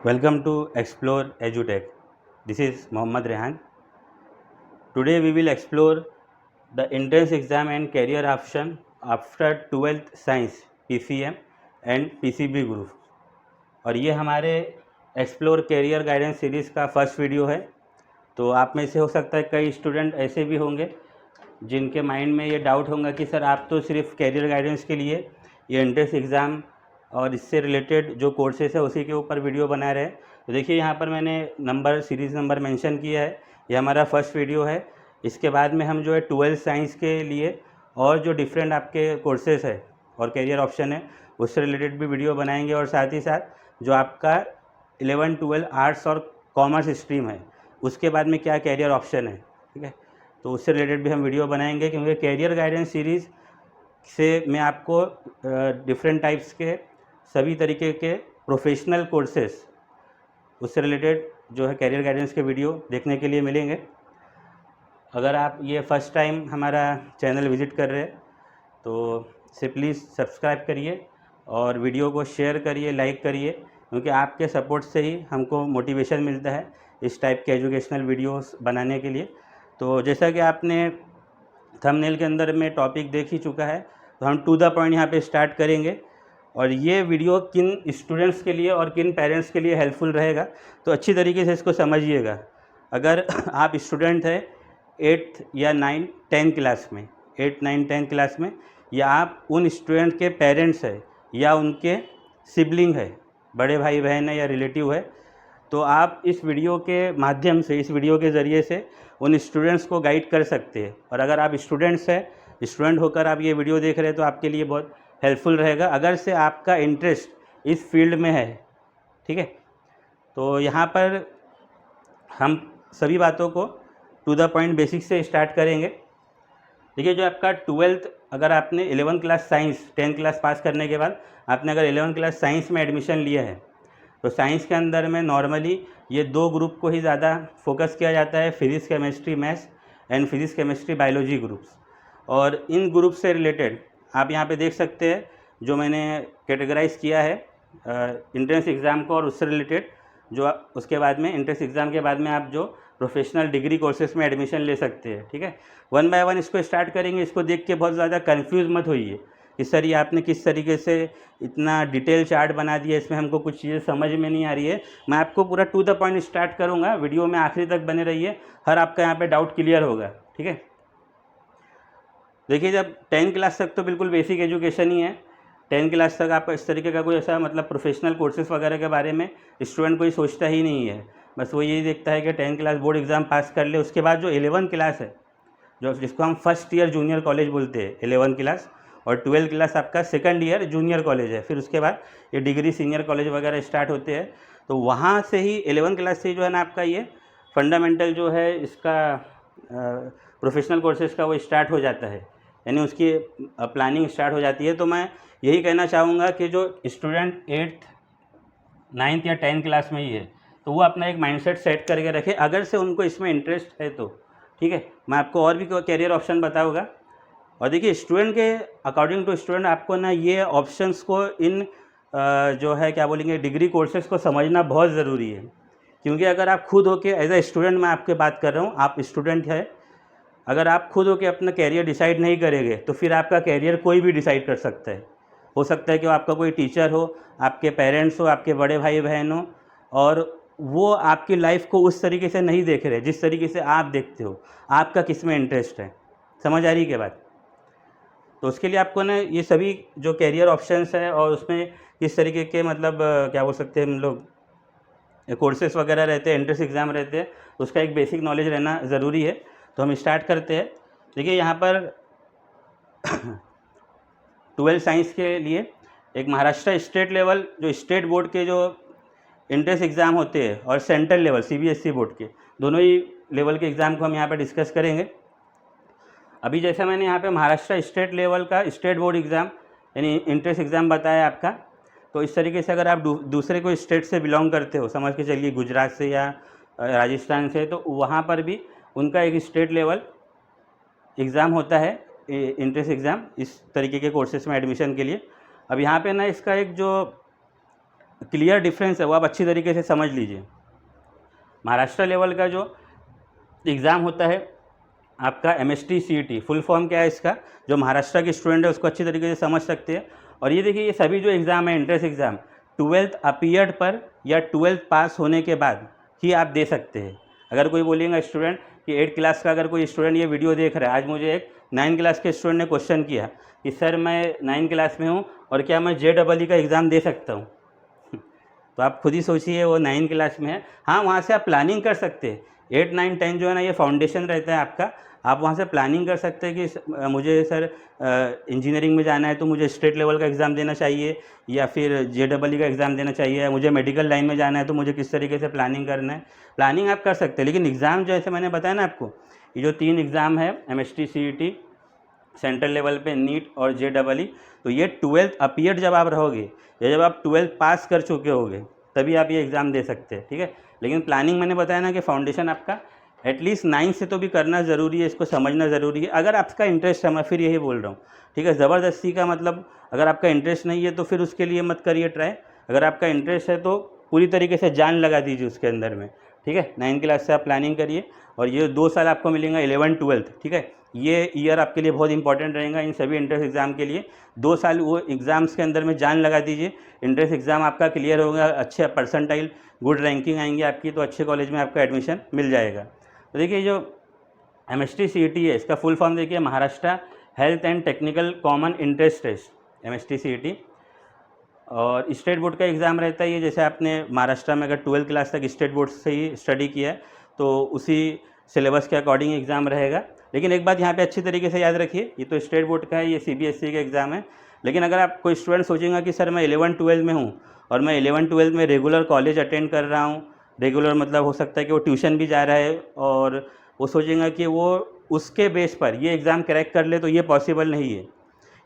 Welcome to Explore EduTech. This is Mohammad Rehan. Today we will explore the entrance exam and career option after 12th Science PCM and PCB group. और ये हमारे explore career guidance series का first video है। तो आप में से हो सकता है कई स्टूडेंट ऐसे भी होंगे जिनके माइंड में ये डाउट होगा कि सर आप तो सिर्फ कैरियर गाइडेंस के लिए ये एंट्रेंस एग्ज़ाम और इससे रिलेटेड जो कोर्सेस है उसी के ऊपर वीडियो बना रहे हैं। तो देखिए यहाँ पर मैंने सीरीज़ नंबर मेंशन किया है। ये हमारा फर्स्ट वीडियो है। इसके बाद में हम जो है 12th साइंस के लिए और जो डिफरेंट आपके कोर्सेस है और कैरियर ऑप्शन है उससे रिलेटेड भी वीडियो बनाएंगे, और साथ ही साथ जो आपका 11 12 आर्ट्स और कॉमर्स स्ट्रीम है उसके बाद में क्या कैरियर ऑप्शन है, ठीक है, तो उससे रिलेटेड भी हम वीडियो बनाएंगे। क्योंकि कैरियर गाइडेंस सीरीज़ से मैं आपको डिफरेंट टाइप्स के सभी तरीके के प्रोफेशनल कोर्सेस उससे रिलेटेड जो है कैरियर गाइडेंस के वीडियो देखने के लिए मिलेंगे। अगर आप ये फर्स्ट टाइम हमारा चैनल विज़िट कर रहे हैं तो इसे प्लीज़ सब्सक्राइब करिए और वीडियो को शेयर करिए, लाइक करिए, क्योंकि आपके सपोर्ट से ही हमको मोटिवेशन मिलता है इस टाइप के एजुकेशनल वीडियोस बनाने के लिए। तो जैसा कि आपने थंबनेल के अंदर में टॉपिक देख ही चुका है, तो हम टू द पॉइंट यहाँ पे स्टार्ट करेंगे। और ये वीडियो किन स्टूडेंट्स के लिए और किन पेरेंट्स के लिए हेल्पफुल रहेगा, तो अच्छी तरीके से इसको समझिएगा। अगर आप स्टूडेंट हैं 8th या 9th 10th क्लास में, 8th 9th 10th क्लास में, या आप उन स्टूडेंट के पेरेंट्स हैं या उनके सिबलिंग है, बड़े भाई बहन है या रिलेटिव है, तो आप इस वीडियो के माध्यम से, इस वीडियो के ज़रिए से उन स्टूडेंट्स को गाइड कर सकते हैं। और अगर आप स्टूडेंट्स हैं, स्टूडेंट होकर आप ये वीडियो देख रहे हैं, तो आपके लिए बहुत हेल्पफुल रहेगा अगर से आपका इंटरेस्ट इस फील्ड में है, ठीक है। तो यहाँ पर हम सभी बातों को टू द पॉइंट बेसिक से स्टार्ट करेंगे। देखिए, जो आपका 12th, अगर आपने 11th class science 10th class pass करने के बाद आपने अगर 11th क्लास साइंस में एडमिशन लिया है, तो साइंस के अंदर में नॉर्मली ये दो ग्रुप को ही ज़्यादा फोकस किया जाता है, physics chemistry maths and physics chemistry biology groups. और इन ग्रुप से रिलेटेड आप यहाँ पे देख सकते हैं जो मैंने कैटेगराइज किया है एंट्रेंस एग्ज़ाम को, और उससे रिलेटेड जो उसके बाद में एंट्रेंस एग्ज़ाम के बाद में आप जो प्रोफेशनल डिग्री कोर्सेज में एडमिशन ले सकते हैं, ठीक है। वन बाय वन इसको स्टार्ट करेंगे। इसको देख के बहुत ज़्यादा कंफ्यूज मत होइए कि सर ये आपने किस तरीके से इतना डिटेल चार्ट बना दिया, इसमें हमको कुछ चीज़ें समझ में नहीं आ रही है। मैं आपको पूरा टू द पॉइंट स्टार्ट करूँगा, वीडियो में आखिरी तक बने रहिए, हर आपका यहाँ पे डाउट क्लियर होगा, ठीक है। देखिए, जब 10th क्लास तक तो बिल्कुल बेसिक एजुकेशन ही है। 10th क्लास तक आपका इस तरीके का कोई ऐसा मतलब प्रोफेशनल कोर्सेज वगैरह के बारे में स्टूडेंट कोई सोचता ही नहीं है। बस वो यही देखता है कि 10th class board exam pass कर ले। उसके बाद जो 11th क्लास है, जो जिसको हम फर्स्ट ईयर जूनियर कॉलेज बोलते हैं 11th क्लास, और 12th क्लास आपका सेकंड ईयर जूनियर कॉलेज है। फिर उसके बाद ये डिग्री सीनियर कॉलेज वगैरह स्टार्ट होते हैं। तो वहाँ से ही 11th क्लास से ही जो है ना आपका ये फंडामेंटल जो है इसका प्रोफेशनल कोर्सेज़ का वो स्टार्ट हो जाता है, यानी उसकी प्लानिंग स्टार्ट हो जाती है। तो मैं यही कहना चाहूँगा कि जो स्टूडेंट 8th 9th या 10th क्लास में ही है, तो वो अपना एक माइंडसेट सेट करके रखे, अगर से उनको इसमें इंटरेस्ट है तो, ठीक है। मैं आपको और भी कैरियर ऑप्शन बताऊँगा। और देखिए, स्टूडेंट के अकॉर्डिंग टू स्टूडेंट आपको ना ये ऑप्शंस को इन जो है क्या बोलेंगे डिग्री कोर्सेज़ को समझना बहुत ज़रूरी है। क्योंकि अगर आप खुद होके एज ए स्टूडेंट, मैं आपके बात कर रहा हूँ, आप स्टूडेंट है, अगर आप खुद होके अपना कैरियर डिसाइड नहीं करेंगे तो फिर आपका कैरियर कोई भी डिसाइड कर सकता है। हो सकता है कि आपका कोई टीचर हो, आपके पेरेंट्स हो, आपके बड़े भाई बहन हो, और वो आपकी लाइफ को उस तरीके से नहीं देख रहे जिस तरीके से आप देखते हो। आपका किस में इंटरेस्ट है, समझ आ रही है बात। तो उसके लिए आपको ना ये सभी जो कैरियर ऑप्शंस है और उसमें किस तरीके के मतलब क्या बोल सकते हैं हम लोग कोर्सेस वगैरह रहते हैं, एंट्रेंस एग्ज़ाम रहते हैं, तो उसका एक बेसिक नॉलेज रहना ज़रूरी है। तो हम स्टार्ट करते हैं। देखिए, यहाँ पर 12th साइंस के लिए एक महाराष्ट्र स्टेट लेवल जो स्टेट बोर्ड के जो एंट्रेंस एग्ज़ाम होते हैं और सेंट्रल लेवल सीबीएसई बोर्ड के दोनों ही लेवल के एग्ज़ाम को हम यहाँ पर डिस्कस करेंगे। अभी जैसे मैंने यहाँ पे महाराष्ट्र स्टेट लेवल का स्टेट बोर्ड एग्ज़ाम यानी एंट्रेंस एग्ज़ाम बताया आपका, तो इस तरीके से अगर आप दूसरे कोई स्टेट से बिलोंग करते हो, समझ के चलिए गुजरात से या राजस्थान से, तो वहाँ पर भी उनका एक स्टेट लेवल एग्ज़ाम होता है, एंट्रेंस एग्ज़ाम, इस तरीके के कोर्सेज में एडमिशन के लिए। अब यहाँ पे ना इसका एक जो क्लियर डिफरेंस है वो आप अच्छी तरीके से समझ लीजिए। महाराष्ट्र लेवल का जो एग्ज़ाम होता है आपका MST CET, फुल फॉर्म क्या है इसका, जो महाराष्ट्र के स्टूडेंट है उसको अच्छी तरीके से समझ सकते हैं। और ये देखिए, ये सभी जो एग्ज़ाम है एंट्रेंस एग्ज़ाम 12th अपीयर्ड पर या 12th पास होने के बाद ही आप दे सकते हैं। अगर कोई बोलेगा स्टूडेंट कि 8 क्लास का अगर कोई स्टूडेंट ये वीडियो देख रहा है, आज मुझे एक 9 क्लास के स्टूडेंट ने क्वेश्चन किया कि सर मैं 9 क्लास में हूँ और क्या मैं JEE का एग्ज़ाम दे सकता हूँ? तो आप खुद ही सोचिए, वो 9 क्लास में है। हाँ, वहाँ से आप प्लानिंग कर सकते हैं। 8, 9, 10 जो है ना, ये फाउंडेशन रहता है आपका। आप वहाँ से प्लानिंग कर सकते हैं कि मुझे सर इंजीनियरिंग में जाना है तो मुझे स्टेट लेवल का एग्ज़ाम देना चाहिए या फिर JEE का एग्ज़ाम देना चाहिए, मुझे मेडिकल लाइन में जाना है तो मुझे किस तरीके से प्लानिंग करना है। प्लानिंग आप कर सकते हैं, लेकिन एग्ज़ाम जैसे मैंने बताया ना आपको, ये जो 3 एग्ज़ाम है MST CET, सेंट्रल लेवल पे नीट और JEE, तो ये 12th अपीयर्ड जब आप रहोगे या जब आप 12th पास कर चुके होगे तभी आप ये एग्ज़ाम दे सकते हैं, ठीक है। लेकिन प्लानिंग मैंने बताया ना कि फाउंडेशन आपका एटलीस्ट 9 से तो भी करना ज़रूरी है, इसको समझना ज़रूरी है अगर आपका इंटरेस्ट है। मैं फिर यही बोल रहा हूँ, ठीक है। ज़बरदस्ती का मतलब, अगर आपका इंटरेस्ट नहीं है तो फिर उसके लिए मत करिए ट्राई। अगर आपका इंटरेस्ट है तो पूरी तरीके से जान लगा दीजिए उसके अंदर में, ठीक है। 9 क्लास से आप प्लानिंग करिए और ये 2 साल आपको मिलेंगे 11, 12th, ठीक है। ये ईयर आपके लिए बहुत इंपॉर्टेंट रहेगा इन सभी एंट्रेंस एग्ज़ाम के लिए। 2 साल वो एग्ज़ाम्स के अंदर में जान लगा दीजिए। एंट्रेंस एग्ज़ाम आपका क्लियर होगा, अच्छे परसेंटाइल, गुड रैंकिंग आएंगी आपकी, तो अच्छे कॉलेज में आपका एडमिशन मिल जाएगा। तो देखिए, जो MST CET है इसका फुल फॉर्म देखिए, Maharashtra health and technical common entrance test, MST CET। और स्टेट बोर्ड का एग्ज़ाम रहता है ये, जैसे आपने महाराष्ट्र में अगर 12th क्लास तक स्टेट बोर्ड से ही स्टडी किया है तो उसी सिलेबस के अकॉर्डिंग एग्ज़ाम रहेगा। लेकिन एक बात यहाँ पे अच्छी तरीके से याद रखिए, ये तो स्टेट बोर्ड का है, ये CBSE का एग्ज़ाम है। लेकिन अगर आप कोई स्टूडेंट सोचेगा कि सर मैं 11, 12 में हूँ और मैं 11, 12 में रेगुलर कॉलेज अटेंड कर रहा हूँ, रेगुलर मतलब हो सकता है कि वो ट्यूशन भी जा रहा है, और वो सोचेगा कि वो उसके बेस पर ये एग्ज़ाम क्रैक कर ले, तो ये पॉसिबल नहीं है।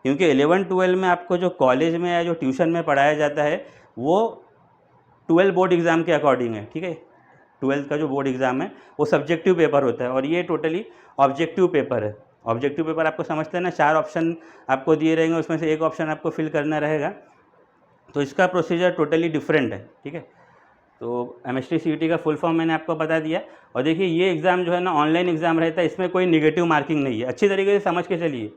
क्योंकि 11, 12 में आपको जो कॉलेज में या जो ट्यूशन में पढ़ाया जाता है वो 12 बोर्ड एग्ज़ाम के अकॉर्डिंग है, ठीक है। 12th का जो बोर्ड एग्ज़ाम है वो सब्जेक्टिव पेपर होता है और ये टोटली ऑब्जेक्टिव पेपर है। ऑब्जेक्टिव पेपर आपको समझते हैं ना, 4 ऑप्शन आपको दिए रहेंगे, उसमें से एक ऑप्शन आपको फिल करना रहेगा। तो इसका प्रोसीजर टोटली डिफरेंट है, ठीक है। तो MST CET का फुल फॉर्म मैंने आपको बता दिया। और देखिए, ये एग्ज़ाम जो है ना ऑनलाइन एग्ज़ाम रहता है, इसमें कोई निगेटिव मार्किंग नहीं है, अच्छी तरीके से समझ के चलिए।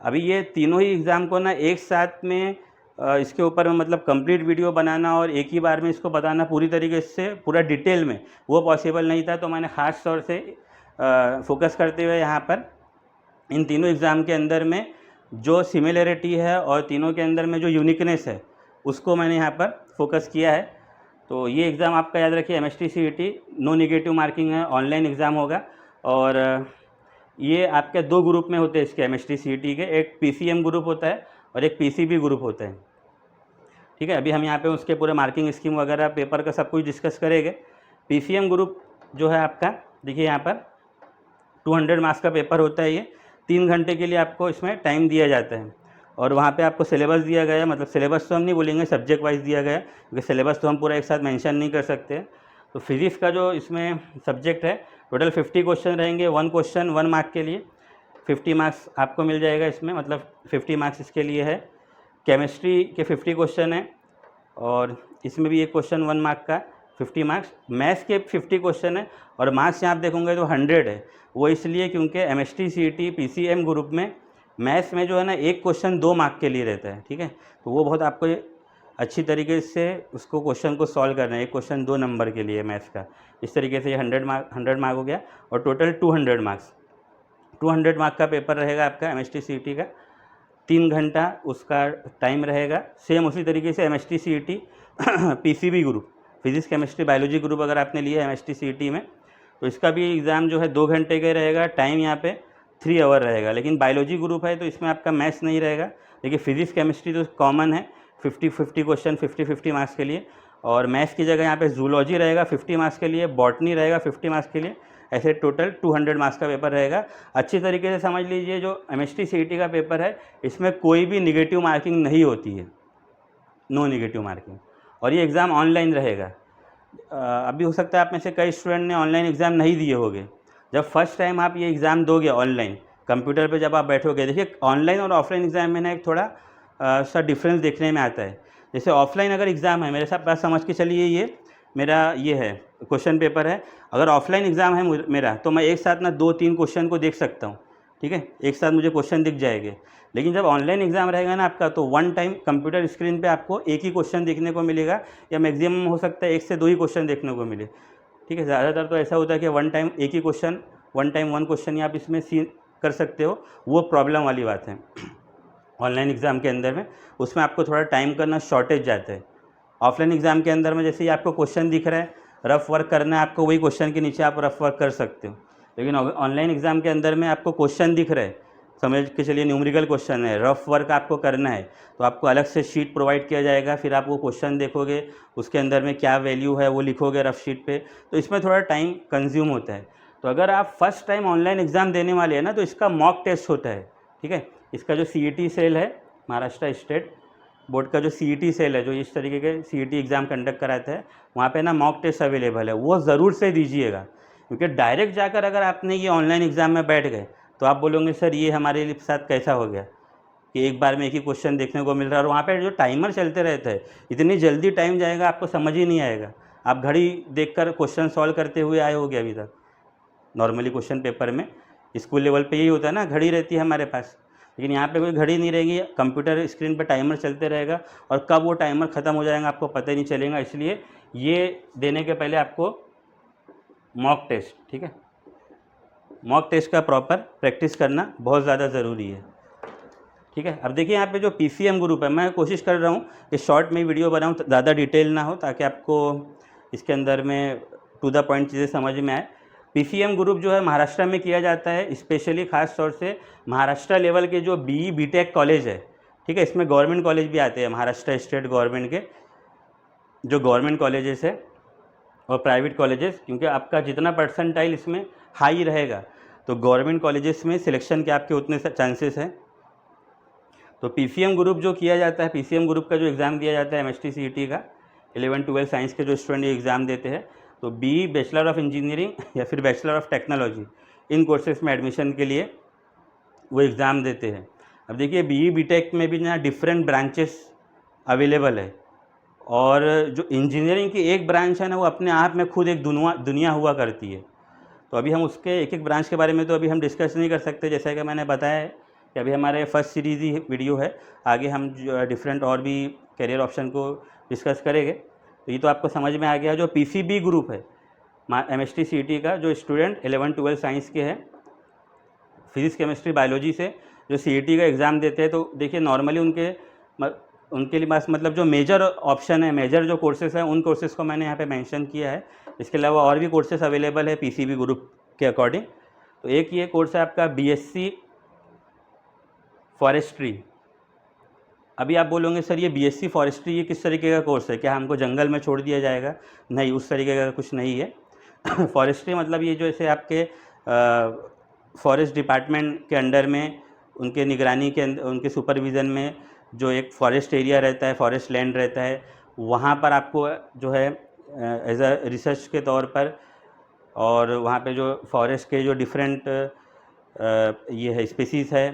अभी ये तीनों ही एग्ज़ाम को ना एक साथ में इसके ऊपर में मतलब कंप्लीट वीडियो बनाना और एक ही बार में इसको बताना पूरी तरीके से पूरा डिटेल में, वो पॉसिबल नहीं था। तो मैंने ख़ास तौर से फोकस करते हुए यहाँ पर इन तीनों एग्ज़ाम के अंदर में जो सिमिलरिटी है और तीनों के अंदर में जो यूनिकनेस है उसको मैंने यहाँ पर फोकस किया है। तो ये एग्ज़ाम आपका याद रखिए, MST CET, no negative marking है, ऑनलाइन एग्ज़ाम होगा। और ये आपके 2 ग्रुप में होते हैं इसके MST CET के, एक PCM ग्रुप होता है और एक PCB ग्रुप होता है, ठीक है। अभी हम यहाँ पे उसके पूरे मार्किंग स्कीम वगैरह पेपर का सब कुछ डिस्कस करेंगे। PCM ग्रुप जो है आपका, देखिए यहाँ पर 200 मार्क्स का पेपर होता है। ये 3 घंटे के लिए आपको इसमें टाइम दिया जाता है और वहाँ पे आपको सिलेबस दिया गया है, मतलब सिलेबस तो हम नहीं बोलेंगे, सब्जेक्ट वाइज दिया गया है, क्योंकि सिलेबस तो हम पूरा एक साथ मेंशन नहीं कर सकते। तो फिजिक्स का जो इसमें सब्जेक्ट है, टोटल 50 क्वेश्चन रहेंगे, 1 क्वेश्चन 1 मार्क के लिए 50 मार्क्स आपको मिल जाएगा इसमें, मतलब 50 मार्क्स इसके लिए है। केमिस्ट्री के 50 क्वेश्चन है और इसमें भी एक क्वेश्चन 1 मार्क का 50 मार्क्स। मैथ्स के 50 क्वेश्चन है और मार्क्स यहाँ आप देखोगे तो 100 है। वो इसलिए क्योंकि MST CET PCM ग्रुप में मैथ्स में जो है ना एक क्वेश्चन 2 मार्क के लिए रहता है, ठीक है। तो वो बहुत आपको अच्छी तरीके से उसको क्वेश्चन को सॉल्व करना है, एक क्वेश्चन 2 नंबर के लिए मैथ्स का। इस तरीके से ये 100 मार्क हो गया और टोटल 200 मार्क्स, 200 मार्क का पेपर रहेगा आपका MST CET का। 3 घंटा उसका टाइम रहेगा। सेम उसी तरीके से MST CET PCB group, physics chemistry biology group अगर आपने लिया है MST CET में, तो इसका भी एग्ज़ाम जो है 2 घंटे का रहेगा, टाइम यहाँ पे 3 आवर रहेगा। लेकिन बायोलॉजी ग्रुप है तो इसमें आपका मैथ्स नहीं रहेगा। देखिए, फिजिक्स केमिस्ट्री तो कॉमन है, 50-50 क्वेश्चन 50-50 मार्क्स के लिए, और मैथ्स की जगह यहाँ पे जूलॉजी रहेगा 50 मार्क्स के लिए, बॉटनी रहेगा 50 मार्क्स के लिए। ऐसे टोटल 200 मार्क्स का पेपर रहेगा। अच्छी तरीके से समझ लीजिए, जो MST CET का पेपर है इसमें कोई भी निगेटिव मार्किंग नहीं होती है, नो निगेटिव मार्किंग। और ये एग्ज़ाम ऑनलाइन रहेगा। अभी हो सकता है आप में से कई स्टूडेंट ने ऑनलाइन एग्ज़ाम नहीं दिए होंगे। जब फर्स्ट टाइम आप ये एग्ज़ाम दोगे ऑनलाइन, कंप्यूटर पे जब आप बैठोगे, देखिए ऑनलाइन और ऑफलाइन एग्ज़ाम में ना एक थोड़ा सा डिफरेंस देखने में आता है। जैसे ऑफलाइन अगर एग्ज़ाम है, मेरे साथ बात समझ के चलिए, ये मेरा ये है क्वेश्चन पेपर है। अगर ऑफलाइन एग्ज़ाम है मेरा, तो मैं एक साथ ना 2-3 क्वेश्चन को देख सकता हूँ, ठीक है, एक साथ मुझे क्वेश्चन दिख जाएंगे। लेकिन जब ऑनलाइन एग्ज़ाम रहेगा ना आपका, तो वन टाइम कंप्यूटर स्क्रीन पे आपको एक ही क्वेश्चन देखने को मिलेगा, या मैक्सिमम हो सकता है 1 से 2 ही क्वेश्चन देखने को मिले, ठीक है। ज़्यादातर तो ऐसा होता है कि वन टाइम एक ही question, one time one question ही आप इसमें सी कर सकते हो, वो प्रॉब्लम वाली बात है ऑनलाइन एग्ज़ाम के अंदर में। उसमें आपको थोड़ा टाइम करना शॉर्टेज जाता है। ऑफलाइन एग्ज़ाम के अंदर में जैसे ही आपको क्वेश्चन दिख रहा है, रफ वर्क करना है आपको, वही क्वेश्चन के नीचे आप रफ वर्क कर सकते हो। लेकिन ऑनलाइन एग्ज़ाम के अंदर में आपको क्वेश्चन दिख रहा है, समझ के चलिए न्यूमेरिकल क्वेश्चन है, रफ वर्क आपको करना है, तो आपको अलग से शीट प्रोवाइड किया जाएगा, फिर आप वो क्वेश्चन देखोगे, उसके अंदर में क्या वैल्यू है वो लिखोगे रफ शीट पे, तो इसमें थोड़ा टाइम कंज्यूम होता है। तो अगर आप फर्स्ट टाइम ऑनलाइन एग्ज़ाम देने वाले हैं ना, तो इसका मॉक टेस्ट होता है, ठीक है। इसका जो CET सेल है, महाराष्ट्र स्टेट बोर्ड का जो CET सेल है, जो इस तरीके के CET एग्ज़ाम कंडक्ट कराता है, वहाँ पे ना मॉक टेस्ट अवेलेबल है, वो ज़रूर से दीजिएगा। क्योंकि डायरेक्ट जाकर अगर आपने ये ऑनलाइन एग्ज़ाम में बैठ गए, तो आप बोलोगे सर ये हमारे साथ कैसा हो गया कि एक बार में एक ही क्वेश्चन देखने को मिल रहा है, और वहाँ पे जो टाइमर चलते रहता है, इतनी जल्दी टाइम जाएगा आपको समझ ही नहीं आएगा। आप घड़ी देखकर क्वेश्चन सॉल्व करते हुए आए होगे अभी तक। नॉर्मली क्वेश्चन पेपर में स्कूल लेवल पे यही होता है ना, घड़ी रहती है हमारे पास, लेकिन यहाँ पे कोई घड़ी नहीं रहेगी, कंप्यूटर स्क्रीन पे टाइमर चलते रहेगा, और कब वो टाइमर ख़त्म हो जाएगा आपको पता ही नहीं चलेगा। इसलिए ये देने के पहले आपको मॉक टेस्ट, ठीक है, मॉक टेस्ट का प्रॉपर प्रैक्टिस करना बहुत ज़्यादा ज़रूरी है, ठीक है। अब देखिए यहाँ पे जो PCM ग्रुप है, मैं कोशिश कर रहा हूँ कि शॉर्ट में वीडियो बनाऊँ, ज़्यादा डिटेल ना हो, ताकि आपको इसके अंदर में टू द पॉइंट चीज़ें समझ में आए। PCM ग्रुप जो है महाराष्ट्र में किया जाता है, स्पेशली ख़ास तौर से महाराष्ट्र लेवल के जो BE BTech कॉलेज है, ठीक है, इसमें गवर्नमेंट कॉलेज भी आते हैं, महाराष्ट्र स्टेट गवर्नमेंट के जो गवर्नमेंट कॉलेजेस है और प्राइवेट कॉलेजेस, क्योंकि आपका जितना परसेंटाइल इसमें हाई रहेगा, तो गवर्नमेंट कॉलेजेस में सिलेक्शन के आपके उतने चांसेस हैं। तो PCM ग्रुप जो किया जाता है, PCM ग्रुप का जो एग्ज़ाम दिया जाता है MST CET का, 11-12 साइंस के जो स्टूडेंट ये एग्ज़ाम देते हैं, तो BE बैचलर ऑफ इंजीनियरिंग या फिर bachelor of technology, in courses में एडमिशन के लिए वो एग्ज़ाम देते हैं। अब देखिए BE BTech में भी ना डिफरेंट ब्रांचेस अवेलेबल है, और जो इंजीनियरिंग की एक ब्रांच है ना, वो अपने आप में खुद एक दुनिया हुआ करती है। तो अभी हम उसके एक एक ब्रांच के बारे में तो अभी हम डिस्कस नहीं कर सकते, जैसा कि मैंने बताया है कि अभी हमारे फर्स्ट सीरीज़ ही वीडियो है, आगे हम डिफरेंट और भी करियर ऑप्शन को डिस्कस करेंगे। तो ये तो आपको समझ में आ गया। जो PCB ग्रुप है MST CET का, जो स्टूडेंट 11-12 साइंस के हैं, फिजिक्स केमिस्ट्री बायोलॉजी से जो CET का एग्ज़ाम देते हैं, तो देखिए नॉर्मली उनके लिए बस मतलब जो मेजर ऑप्शन है, मेजर जो कोर्सेज़ हैं, उन कोर्सेज़ को मैंने यहाँ पे मेंशन किया है। इसके अलावा और भी कोर्सेज़ अवेलेबल है PCB ग्रुप के अकॉर्डिंग। तो एक ये कोर्स है आपका BSc फॉरेस्ट्री। अभी आप बोलोगे सर ये BSc फॉरेस्ट्री ये किस तरीके का कोर्स है, क्या हमको जंगल में छोड़ दिया जाएगा? नहीं, उस तरीके का कुछ नहीं है। फॉरेस्ट्री मतलब ये जो ऐसे आपके फॉरेस्ट डिपार्टमेंट के अंडर में, उनके निगरानी के उनके सुपरविज़न में जो एक फॉरेस्ट एरिया रहता है, फॉरेस्ट लैंड रहता है, वहाँ पर आपको जो है एज अ रिसर्च के तौर पर, और वहाँ पे जो फॉरेस्ट के जो डिफरेंट ये है स्पीसीज़ है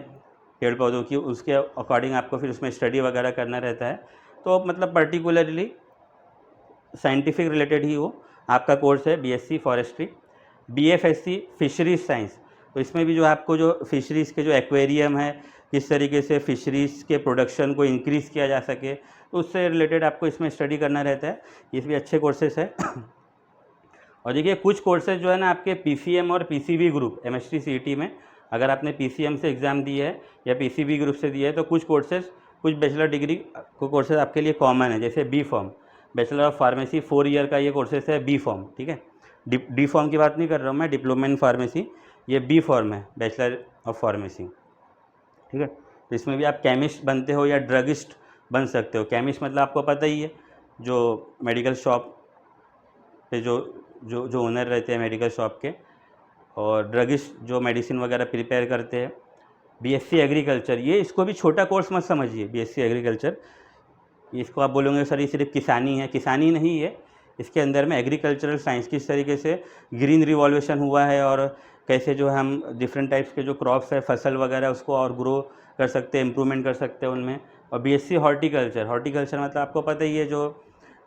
पेड़ पौधों की, उसके अकॉर्डिंग आपको फिर उसमें स्टडी वगैरह करना रहता है। तो मतलब पर्टिकुलरली साइंटिफिक रिलेटेड ही वो आपका कोर्स है BSc forestry. BFSc fisheries science, तो इसमें भी जो आपको जो फिशरीज़ के जो एक्वेरियम है, किस तरीके से फिशरीज़ के प्रोडक्शन को इंक्रीज़ किया जा सके, तो उससे रिलेटेड आपको इसमें स्टडी करना रहता है। ये भी अच्छे कोर्सेज़ है। और देखिए कुछ कोर्सेज़ जो है ना आपके PCM और PCB ग्रुप MST CET में, अगर आपने PCM से एग्ज़ाम दी है या PCB ग्रुप से दिया है, तो कुछ कोर्सेज़, कुछ बैचलर डिग्री को कोर्सेज़ आपके लिए कॉमन है, जैसे B Pharm, bachelor of pharmacy 4 year का ये कोर्सेज़ है B Pharm, ठीक है। D Pharm की बात नहीं कर रहा हूँ मैं, डिप्लोमा इन फार्मेसी, ये B Pharm है, बैचलर ऑफ फार्मेसी, ठीक है। तो इसमें भी आप केमिस्ट बनते हो या ड्रगिस्ट बन सकते हो। केमिस्ट मतलब आपको पता ही है, जो मेडिकल शॉप पे जो ओनर रहते हैं मेडिकल शॉप के, और ड्रगिस्ट जो मेडिसिन वगैरह प्रिपेयर करते हैं। BSc एग्रीकल्चर, ये इसको भी छोटा कोर्स मत समझिए, BSc एग्रीकल्चर, इसको आप बोलोगे सर ये सिर्फ किसानी है, किसानी नहीं है। इसके अंदर में एग्रीकल्चरल साइंस, किस तरीके से ग्रीन रिवॉल्यूशन हुआ है, और कैसे जो हम डिफरेंट टाइप्स के जो क्रॉप्स है, फसल वगैरह, उसको और ग्रो कर सकते हैं, इम्प्रूवमेंट कर सकते हैं उनमें, और बीएससी हॉर्टिकल्चर, हॉर्टिकल्चर मतलब आपको पता ही है जो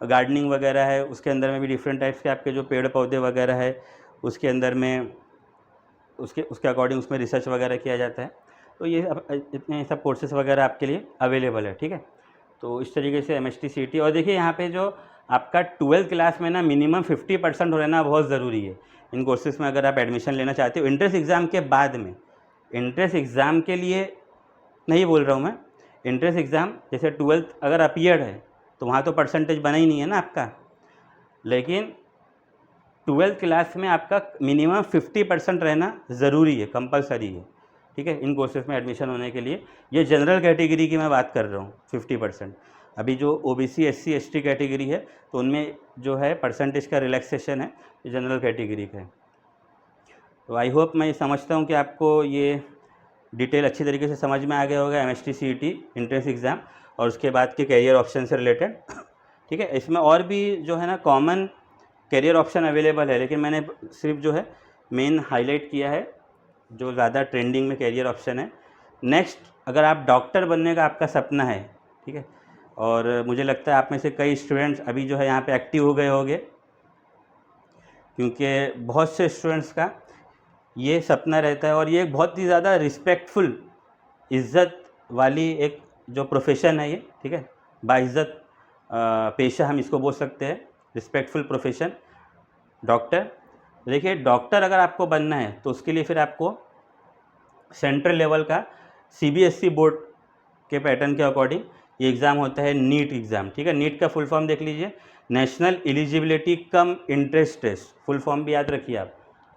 गार्डनिंग वगैरह है, उसके अंदर में भी डिफरेंट टाइप्स के आपके जो पेड़ पौधे वगैरह है उसके अंदर में उसके अकॉर्डिंग उसमें रिसर्च वगैरह किया जाता है। तो ये इतने सब कोर्सेज़ वगैरह आपके लिए अवेलेबल है, ठीक है। तो इस तरीके से MST CET। और देखिए यहाँ पे जो आपका 12th क्लास में ना मिनिमम 50% हो रहना बहुत ज़रूरी है इन कोर्सेज़ में, अगर आप एडमिशन लेना चाहते हो एंट्रेंस एग्ज़ाम के बाद में। एंट्रेंस एग्ज़ाम के लिए नहीं बोल रहा हूँ मैं, एंट्रेंस एग्ज़ाम जैसे 12th अगर अपीयर्ड है तो वहाँ तो परसेंटेज बना ही नहीं है ना आपका, लेकिन 12th क्लास में आपका मिनिमम 50% रहना ज़रूरी है, कंपलसरी है, ठीक है, इन कोर्सेज़ में एडमिशन होने के लिए। ये जनरल कैटेगरी की मैं बात कर रहा हूँ 50%। अभी जो OBC SC ST कैटेगरी है तो उनमें जो है परसेंटेज का रिलैक्सेशन है, ये जनरल कैटेगरी का है। तो आई होप, मैं समझता हूँ कि आपको ये डिटेल अच्छी तरीके से समझ में आ गया होगा MST CET एंट्रेंस एग्ज़ाम और उसके बाद के कैरियर ऑप्शन से रिलेटेड, ठीक है। इसमें और भी जो है ना कॉमन कैरियर ऑप्शन अवेलेबल है, लेकिन मैंने सिर्फ जो है मेन हाईलाइट किया है जो ज़्यादा ट्रेंडिंग में कैरियर ऑप्शन है। नेक्स्ट, अगर आप डॉक्टर बनने का आपका सपना है, ठीक है, और मुझे लगता है आप में से कई स्टूडेंट्स अभी जो है यहाँ पे एक्टिव हो गए होंगे, क्योंकि बहुत से स्टूडेंट्स का ये सपना रहता है और ये एक बहुत ही ज़्यादा रिस्पेक्टफुल, इज़्ज़त वाली एक जो प्रोफेशन है ये, ठीक है, बाइज़्ज़त पेशा हम इसको बोल सकते हैं, रिस्पेक्टफुल प्रोफेशन डॉक्टर। देखिए, डॉक्टर अगर आपको बनना है तो उसके लिए फिर आपको सेंट्रल लेवल का CBSE बोर्ड के पैटर्न के अकॉर्डिंग ये एग्ज़ाम होता है, नीट एग्ज़ाम, ठीक है। नीट का फुल फॉर्म देख लीजिए, national eligibility cum entrance test, full form भी याद रखिए आप।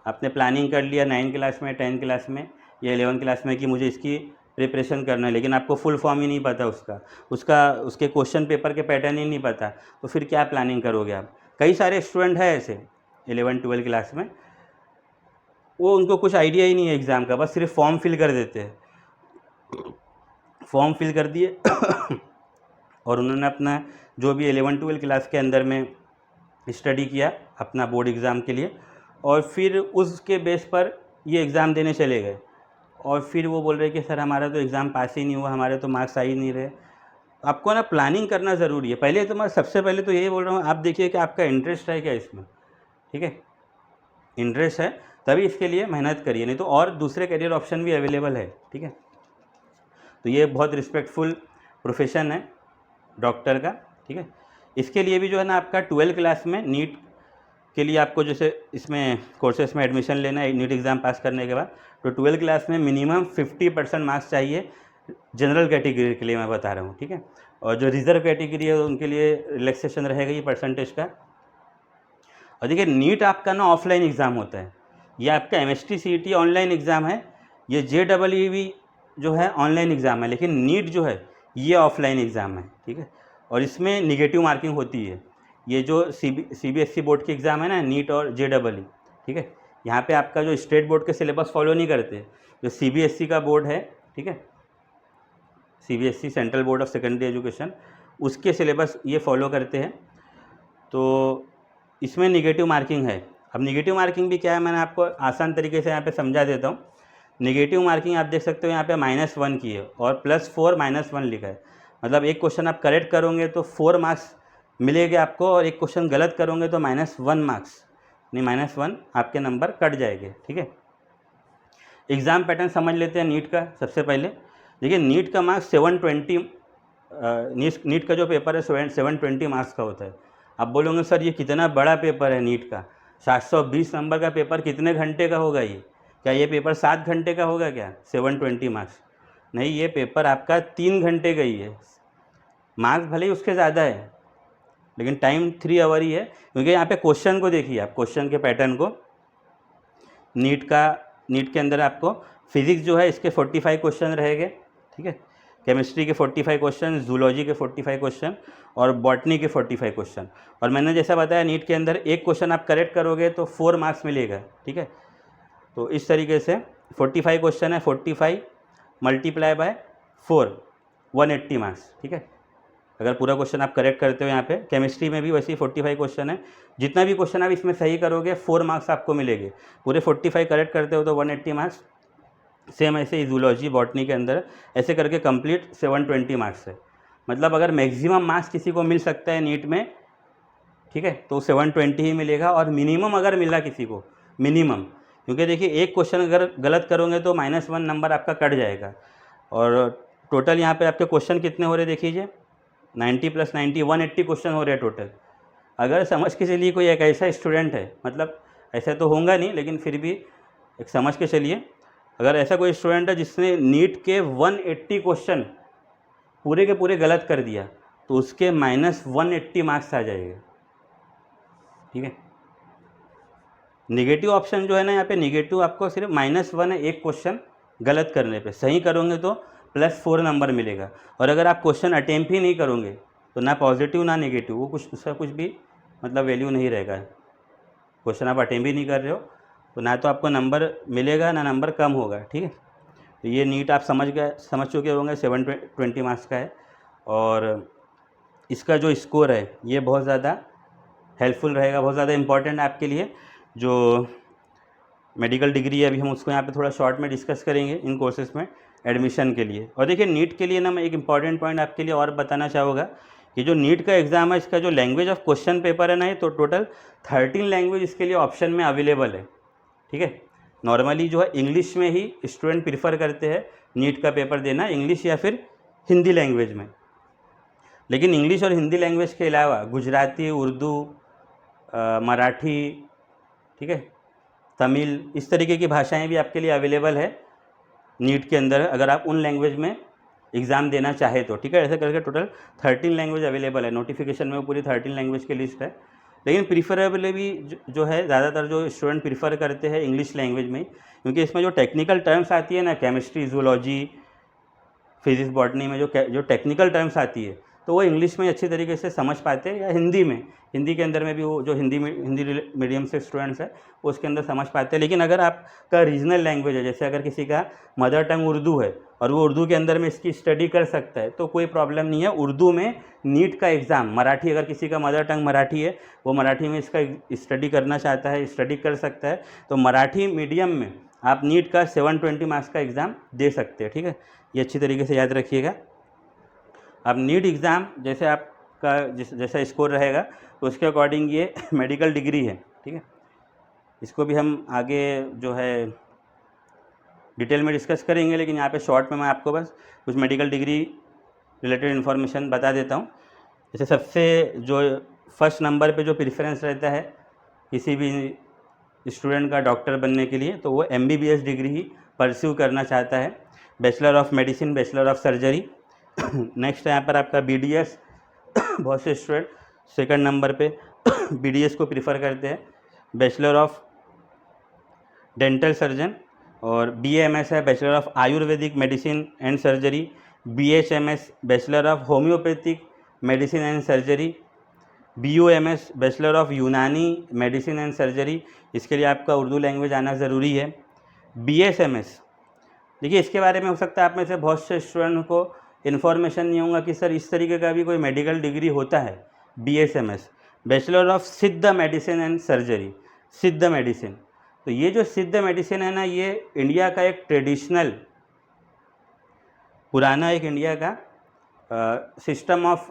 आपने प्लानिंग कर लिया 9 क्लास में, 10 क्लास में या 11 क्लास में कि मुझे इसकी प्रिपरेशन करना है, लेकिन आपको फुल फॉर्म ही नहीं पता उसके क्वेश्चन पेपर के पैटर्न ही नहीं पता, तो फिर क्या प्लानिंग करोगे आप। कई सारे स्टूडेंट हैं ऐसे 11-12 क्लास में, वो उनको कुछ आइडिया ही नहीं है एग्ज़ाम का, बस सिर्फ फॉर्म फिल कर देते हैं, फॉर्म फिल कर दिए और उन्होंने अपना जो भी 11-12 क्लास के अंदर में स्टडी किया अपना बोर्ड एग्ज़ाम के लिए, और फिर उसके बेस पर ये एग्ज़ाम देने चले गए, और फिर वो बोल रहे कि सर हमारा तो एग्ज़ाम पास ही नहीं हुआ, हमारे तो मार्क्स आ ही नहीं रहे। आपको ना प्लानिंग करना ज़रूरी है। पहले तो मैं सबसे पहले तो यही बोल रहा हूँ, आप देखिए कि आपका इंटरेस्ट है क्या इसमें, ठीक है। इंटरेस्ट है तभी इसके लिए मेहनत करिए, नहीं तो और दूसरे करियर ऑप्शन भी अवेलेबल है, ठीक है। तो ये बहुत रिस्पेक्टफुल प्रोफेशन है डॉक्टर का, ठीक है। इसके लिए भी जो है ना आपका 12 क्लास में नीट के लिए आपको जैसे इसमें कोर्सेज में एडमिशन लेना है नीट एग्ज़ाम पास करने के बाद, तो 12 क्लास में मिनिमम 50% मार्क्स चाहिए जनरल कैटेगरी के लिए, मैं बता रहा हूँ, ठीक है। और जो रिजर्व कैटेगरी है उनके लिए रिलैक्सेशन रहेगा ये परसेंटेज का। और देखिए, नीट आपका ना ऑफलाइन एग्ज़ाम होता है, ये आपका MST CET ऑनलाइन एग्ज़ाम है, ये JEE भी जो है ऑनलाइन एग्ज़ाम है, लेकिन नीट जो है ये ऑफलाइन एग्ज़ाम है, ठीक है। और इसमें निगेटिव मार्किंग होती है। ये जो CBSE बोर्ड की एग्ज़ाम है ना, नीट और JEE, ठीक है, यहाँ पे आपका जो स्टेट बोर्ड के सिलेबस फॉलो नहीं करते, जो CBSE का बोर्ड है, ठीक है, CBSE central board of secondary education, उसके सिलेबस ये फॉलो करते हैं। तो इसमें निगेटिव मार्किंग है। अब निगेटिव मार्किंग भी क्या है, मैंने आपको आसान तरीके से यहाँ पे समझा देता हूँ। निगेटिव मार्किंग आप देख सकते हो यहाँ पे -1 की है और +4 -1 लिखा है, मतलब एक क्वेश्चन आप करेक्ट करोगे तो 4 मार्क्स मिलेंगे आपको, और एक क्वेश्चन गलत करोगे तो -1 मार्क्स, नहीं -1 आपके नंबर कट जाएंगे, ठीक है। एग्ज़ाम पैटर्न समझ लेते हैं नीट का। सबसे पहले देखिए, नीट का मार्क्स 720, नीट का जो पेपर है 720 मार्क्स का होता है। आप बोलोगे सर ये कितना बड़ा पेपर है नीट का, 720 नंबर का पेपर कितने घंटे का होगा ये, क्या ये पेपर 7 घंटे का होगा क्या 720 मार्क्स? नहीं, ये पेपर आपका 3 घंटे का ही है। मार्क्स भले ही उसके ज़्यादा है लेकिन टाइम 3 आवर ही है, क्योंकि यहाँ पे क्वेश्चन को देखिए आप, क्वेश्चन के पैटर्न को। नीट के अंदर आपको फिज़िक्स जो है इसके 45 क्वेश्चन रहेंगे, ठीक है, केमिस्ट्री के 45 क्वेश्चन, जूलॉजी के 45 क्वेश्चन और बॉटनी के 45 क्वेश्चन। और मैंने जैसा बताया नीट के अंदर एक क्वेश्चन आप करेक्ट करोगे तो 4 मार्क्स मिलेगा, ठीक है। तो इस तरीके से 45 क्वेश्चन है, 45 मल्टीप्लाई बाय 4, 180 मार्क्स, ठीक है, अगर पूरा क्वेश्चन आप करेक्ट करते हो। यहाँ पे केमिस्ट्री में भी वैसे ही 45 क्वेश्चन है, जितना भी क्वेश्चन आप इसमें सही करोगे 4 मार्क्स आपको मिलेंगे। पूरे 45 करेक्ट करते हो तो 180 मार्क्स। सेम ऐसे ही जूलॉजी बॉटनी के अंदर ऐसे करके कंप्लीट 720 मार्क्स है। मतलब अगर मैक्सिमम मार्क्स किसी को मिल सकता है नीट में, ठीक है, तो 720 ही मिलेगा। और मिनिमम अगर मिला किसी को, मिनिमम, क्योंकि देखिए एक क्वेश्चन अगर गलत करोगे तो -1 नंबर आपका कट जाएगा। और टोटल यहाँ पे आपके क्वेश्चन कितने हो रहे देखिए, 90 + 90 180 क्वेश्चन हो रहे हैं टोटल। अगर समझ के चलिए कोई एक ऐसा स्टूडेंट है, मतलब ऐसा तो होगा नहीं, लेकिन फिर भी एक समझ के चलिए, अगर ऐसा कोई स्टूडेंट है जिसने नीट के 180 क्वेश्चन पूरे के पूरे गलत कर दिया, तो उसके -180 मार्क्स आ जाएगा, ठीक है। निगेटिव ऑप्शन जो है ना, यहाँ पे निगेटिव आपको सिर्फ -1 है एक क्वेश्चन गलत करने पे, सही करोगे तो +4 नंबर मिलेगा। और अगर आप क्वेश्चन अटेम्प्ट ही नहीं करोगे तो ना पॉजिटिव ना नेगेटिव, वो कुछ उसका कुछ भी मतलब वैल्यू नहीं रहेगा। क्वेश्चन आप अटेम्प्ट ही नहीं कर रहे हो तो ना तो आपको नंबर मिलेगा ना नंबर कम होगा, ठीक है। तो ये नीट आप समझ चुके होंगे 720 मार्क्स का है। और इसका जो स्कोर है ये बहुत ज़्यादा हेल्पफुल रहेगा, बहुत ज़्यादा इंपॉर्टेंट आपके लिए। जो मेडिकल डिग्री है अभी हम उसको यहाँ पे थोड़ा शॉर्ट में डिस्कस करेंगे इन कोर्सेज़ में एडमिशन के लिए। और देखिए नीट के लिए ना मैं एक इम्पॉर्टेंट पॉइंट आपके लिए और बताना चाहूँगा कि जो नीट का एग्ज़ाम है, इसका जो लैंग्वेज ऑफ क्वेश्चन पेपर है ना, ये तो टोटल 13 लैंग्वेज इसके लिए ऑप्शन में अवेलेबल है, ठीक है। नॉर्मली जो है इंग्लिश में ही स्टूडेंट प्रीफर करते हैं नीट का पेपर देना, इंग्लिश या फिर हिंदी लैंग्वेज में। लेकिन इंग्लिश और हिंदी लैंग्वेज के अलावा गुजराती, उर्दू, मराठी, ठीक है, तमिल, इस तरीके की भाषाएं भी आपके लिए अवेलेबल है नीट के अंदर, अगर आप उन लैंग्वेज में एग्ज़ाम देना चाहे तो, ठीक है। ऐसे करके टोटल 13 लैंग्वेज अवेलेबल है, नोटिफिकेशन में पूरी 13 लैंग्वेज की लिस्ट है। लेकिन प्रीफरेबली भी जो है ज़्यादातर जो स्टूडेंट प्रीफर करते हैं इंग्लिश लैंग्वेज में, क्योंकि इसमें जो टेक्निकल टर्म्स आती है ना, केमिस्ट्री, जूलॉजी, फिजिक्स, बॉटनी में जो टेक्निकल टर्म्स आती है, तो वो इंग्लिश में अच्छी तरीके से समझ पाते हैं, या हिंदी में, हिंदी के अंदर में भी वो जो हिंदी मीडियम से स्टूडेंट्स हैं वो उसके अंदर समझ पाते हैं। लेकिन अगर आपका रीजनल लैंग्वेज है, जैसे अगर किसी का मदर टंग उर्दू है और वो उर्दू के अंदर में इसकी स्टडी कर सकता है, तो कोई प्रॉब्लम नहीं है। उर्दू में नीट का एग्ज़ाम, मराठी, अगर किसी का मदर टंग मराठी है, वो मराठी में इसका स्टडी करना चाहता है, स्टडी कर सकता है, तो मराठी मीडियम में आप नीट का 720 मार्क्स का एग्ज़ाम दे सकते हैं, ठीक है। ये अच्छी तरीके से याद रखिएगा। अब नीट एग्ज़ाम जैसे आपका जैसा स्कोर रहेगा तो उसके अकॉर्डिंग ये मेडिकल डिग्री है, ठीक है। इसको भी हम आगे जो है डिटेल में डिस्कस करेंगे, लेकिन यहाँ पे शॉर्ट में मैं आपको बस कुछ मेडिकल डिग्री रिलेटेड इन्फॉर्मेशन बता देता हूँ। जैसे सबसे जो फर्स्ट नंबर पे जो प्रेफरेंस रहता है किसी भी स्टूडेंट का डॉक्टर बनने के लिए, तो वो MBBS डिग्री ही परस्यू करना चाहता है, bachelor of medicine, bachelor of surgery. Next यहाँ पर आपका BDS, बहुत से स्टूडेंट सेकंड नंबर पे BDS को प्रीफर करते हैं, बैचलर ऑफ डेंटल सर्जन। और BAMS है bachelor of Ayurvedic medicine and surgery, BHMS bachelor of homeopathic medicine and surgery, BOMS bachelor of यूनानी मेडिसिन एंड सर्जरी, इसके लिए आपका उर्दू लैंग्वेज आना ज़रूरी है। BSMS, देखिए इसके बारे में हो सकता है आप में से बहुत से स्टूडेंट को इन्फॉर्मेशन नहीं होगा कि सर इस तरीके का भी कोई मेडिकल डिग्री होता है। BSMS बैचलर ऑफ सिद्ध मेडिसिन एंड सर्जरी, सिद्ध मेडिसिन। तो ये जो सिद्ध मेडिसिन है ना, ये इंडिया का एक ट्रेडिशनल, पुराना एक इंडिया का सिस्टम ऑफ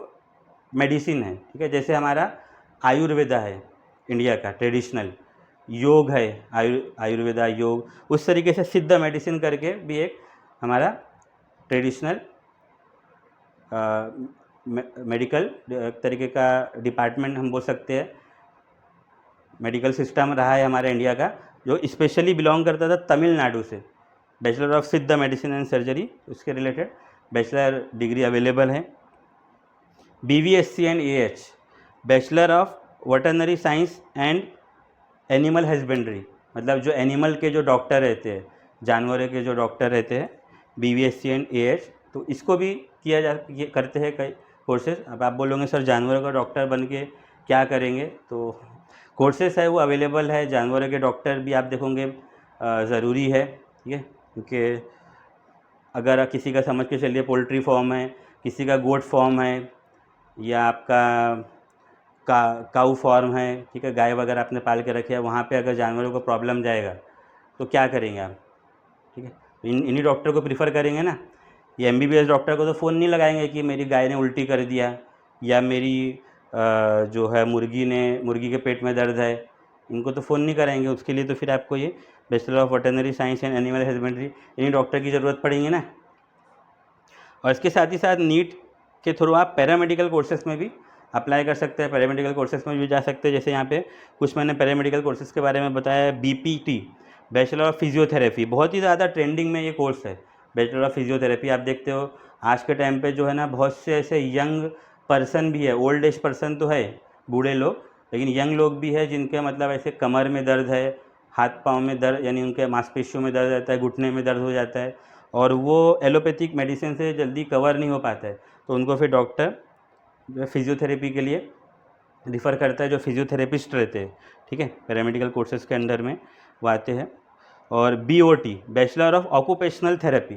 मेडिसिन है, ठीक है। जैसे हमारा आयुर्वेदा है इंडिया का ट्रेडिशनल, योग है आयुर्वेदा योग, उस तरीके से सिद्ध मेडिसिन करके भी एक हमारा ट्रेडिशनल मेडिकल तरीके का डिपार्टमेंट हम बोल सकते हैं, मेडिकल सिस्टम रहा है हमारे इंडिया का, जो स्पेशली बिलोंग करता था तमिलनाडु से। बैचलर ऑफ सिद्ध मेडिसिन एंड सर्जरी, उसके रिलेटेड बैचलर डिग्री अवेलेबल है। BVSC and AH bachelor of veterinary science and animal husbandry, मतलब जो एनिमल के जो डॉक्टर रहते हैं, जानवरों के जो डॉक्टर रहते हैं, BVSC एंड AH, तो इसको भी ये करते हैं कई कोर्सेज। अब आप बोलोगे सर जानवरों का डॉक्टर बन के क्या करेंगे, तो कोर्सेज है वो अवेलेबल है। जानवरों के डॉक्टर भी आप देखोगे ज़रूरी है, ठीक है, क्योंकि अगर किसी का समझ के चलिए पोल्ट्री फार्म है, किसी का गोट फार्म है, या आपका काऊ फार्म है, ठीक है, गाय वगैरह आपने पाल के रखे है, वहाँ पे अगर जानवरों को प्रॉब्लम जाएगा तो क्या करेंगे आप, ठीक है। इन्हीं डॉक्टर को प्रीफर करेंगे ना। ये एमबीबीएस डॉक्टर को तो फ़ोन नहीं लगाएंगे कि मेरी गाय ने उल्टी कर दिया या मेरी जो है मुर्गी के पेट में दर्द है, इनको तो फ़ोन नहीं कराएंगे। उसके लिए तो फिर आपको ये bachelor of veterinary science and animal husbandry इन्हीं डॉक्टर की ज़रूरत पड़ेगी ना। और इसके साथ ही साथ नीट के थ्रू आप पैरामेडिकल कोर्सेज़ में भी अप्लाई कर सकते हैं, पैरामेडिकल कोर्सेज़ में भी जा सकते हैं। जैसे यहाँ पे कुछ मैंने पैरामेडिकल कोर्सेज़ के बारे में बताया। बीपीटी, बैचलर ऑफ फिजियोथेरेपी, बहुत ही ज़्यादा ट्रेंडिंग में ये कोर्स है, बैचलर ऑफ फिजियोथेरेपी। आप देखते हो आज के टाइम पे जो है ना, बहुत से ऐसे यंग पर्सन भी है, ओल्ड एज पर्सन तो है, बूढ़े लोग, लेकिन यंग लोग भी है जिनके मतलब ऐसे कमर में दर्द है, हाथ पाँव में दर्द, यानी उनके मांसपेशियों में दर्द रहता है, घुटने में दर्द हो जाता है, और वो एलोपैथिक मेडिसिन से जल्दी कवर नहीं हो पाता है, तो उनको फिर डॉक्टर जो है फिजियोथेरेपी के लिए रिफ़र करता है, जो फिजियोथेरेपिस्ट रहते हैं, ठीक है, पैरामेडिकल कोर्सेज़ के अंडर में वो आते हैं। और BOT, bachelor of occupational therapy,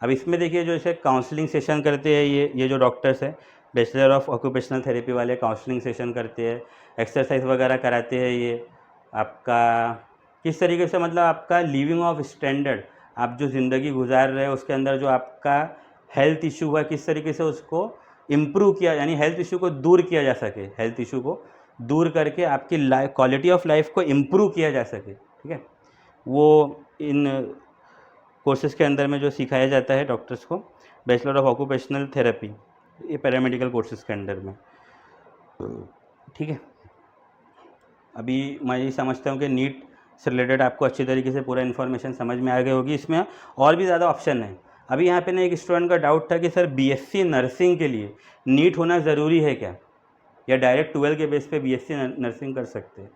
अब इसमें देखिए जो ऐसे काउंसलिंग सेशन करते हैं ये जो डॉक्टर्स हैं, बैचलर ऑफ ऑक्यूपेशनल थेरेपी वाले काउंसलिंग सेशन करते हैं, एक्सरसाइज वगैरह कराते हैं। ये आपका किस तरीके से मतलब आपका लिविंग ऑफ स्टैंडर्ड, आप जो ज़िंदगी गुजार रहे हो उसके अंदर जो आपका हेल्थ इशू है, किस तरीके से उसको इम्प्रूव किया, यानी हेल्थ इशू को दूर किया जा सके, हेल्थ इशू को दूर करके आपकी लाइफ, क्वालिटी ऑफ लाइफ को इम्प्रूव किया जा सके, ठीक है, वो इन कोर्सेज़ के अंदर में जो सिखाया जाता है डॉक्टर्स को, बैचलर ऑफ ऑक्यूपेशनल थेरेपी, ये पैरामेडिकल कोर्सेज़ के अंडर में, ठीक है। अभी मैं ये समझता हूँ कि नीट से रिलेटेड आपको अच्छी तरीके से पूरा इन्फॉर्मेशन समझ में आ गई होगी। इसमें और भी ज़्यादा ऑप्शन है। अभी यहाँ पे ना एक स्टूडेंट का डाउट था कि सर बीएससी नर्सिंग के लिए नीट होना ज़रूरी है क्या, या डायरेक्ट 12 के बेस पे बीएससी नर्सिंग कर सकते हैं?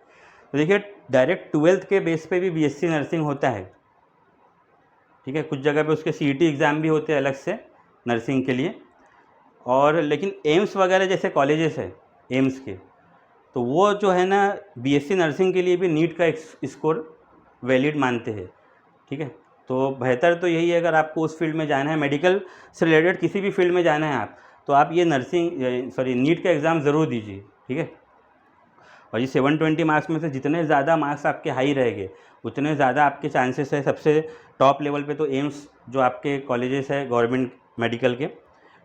तो देखिए, डायरेक्ट 12th के बेस पे भी बीएससी नर्सिंग होता है, ठीक है, कुछ जगह पे उसके सीईटी एग्ज़ाम भी होते हैं अलग से नर्सिंग के लिए। और लेकिन एम्स वगैरह जैसे कॉलेजेस है एम्स के, तो वो जो है ना बीएससी नर्सिंग के लिए भी नीट का स्कोर वैलिड मानते हैं, ठीक है। तो बेहतर तो यही है, अगर आपको उस फील्ड में जाना है, मेडिकल से रिलेटेड किसी भी फील्ड में जाना है आप, तो आप ये नीट का एग्ज़ाम ज़रूर दीजिए, ठीक है। और ये 720 मार्क्स में से जितने ज़्यादा मार्क्स आपके हाई रहेंगे उतने ज़्यादा आपके चांसेस है सबसे टॉप लेवल पे तो एम्स जो आपके कॉलेजेस है गवर्नमेंट मेडिकल के,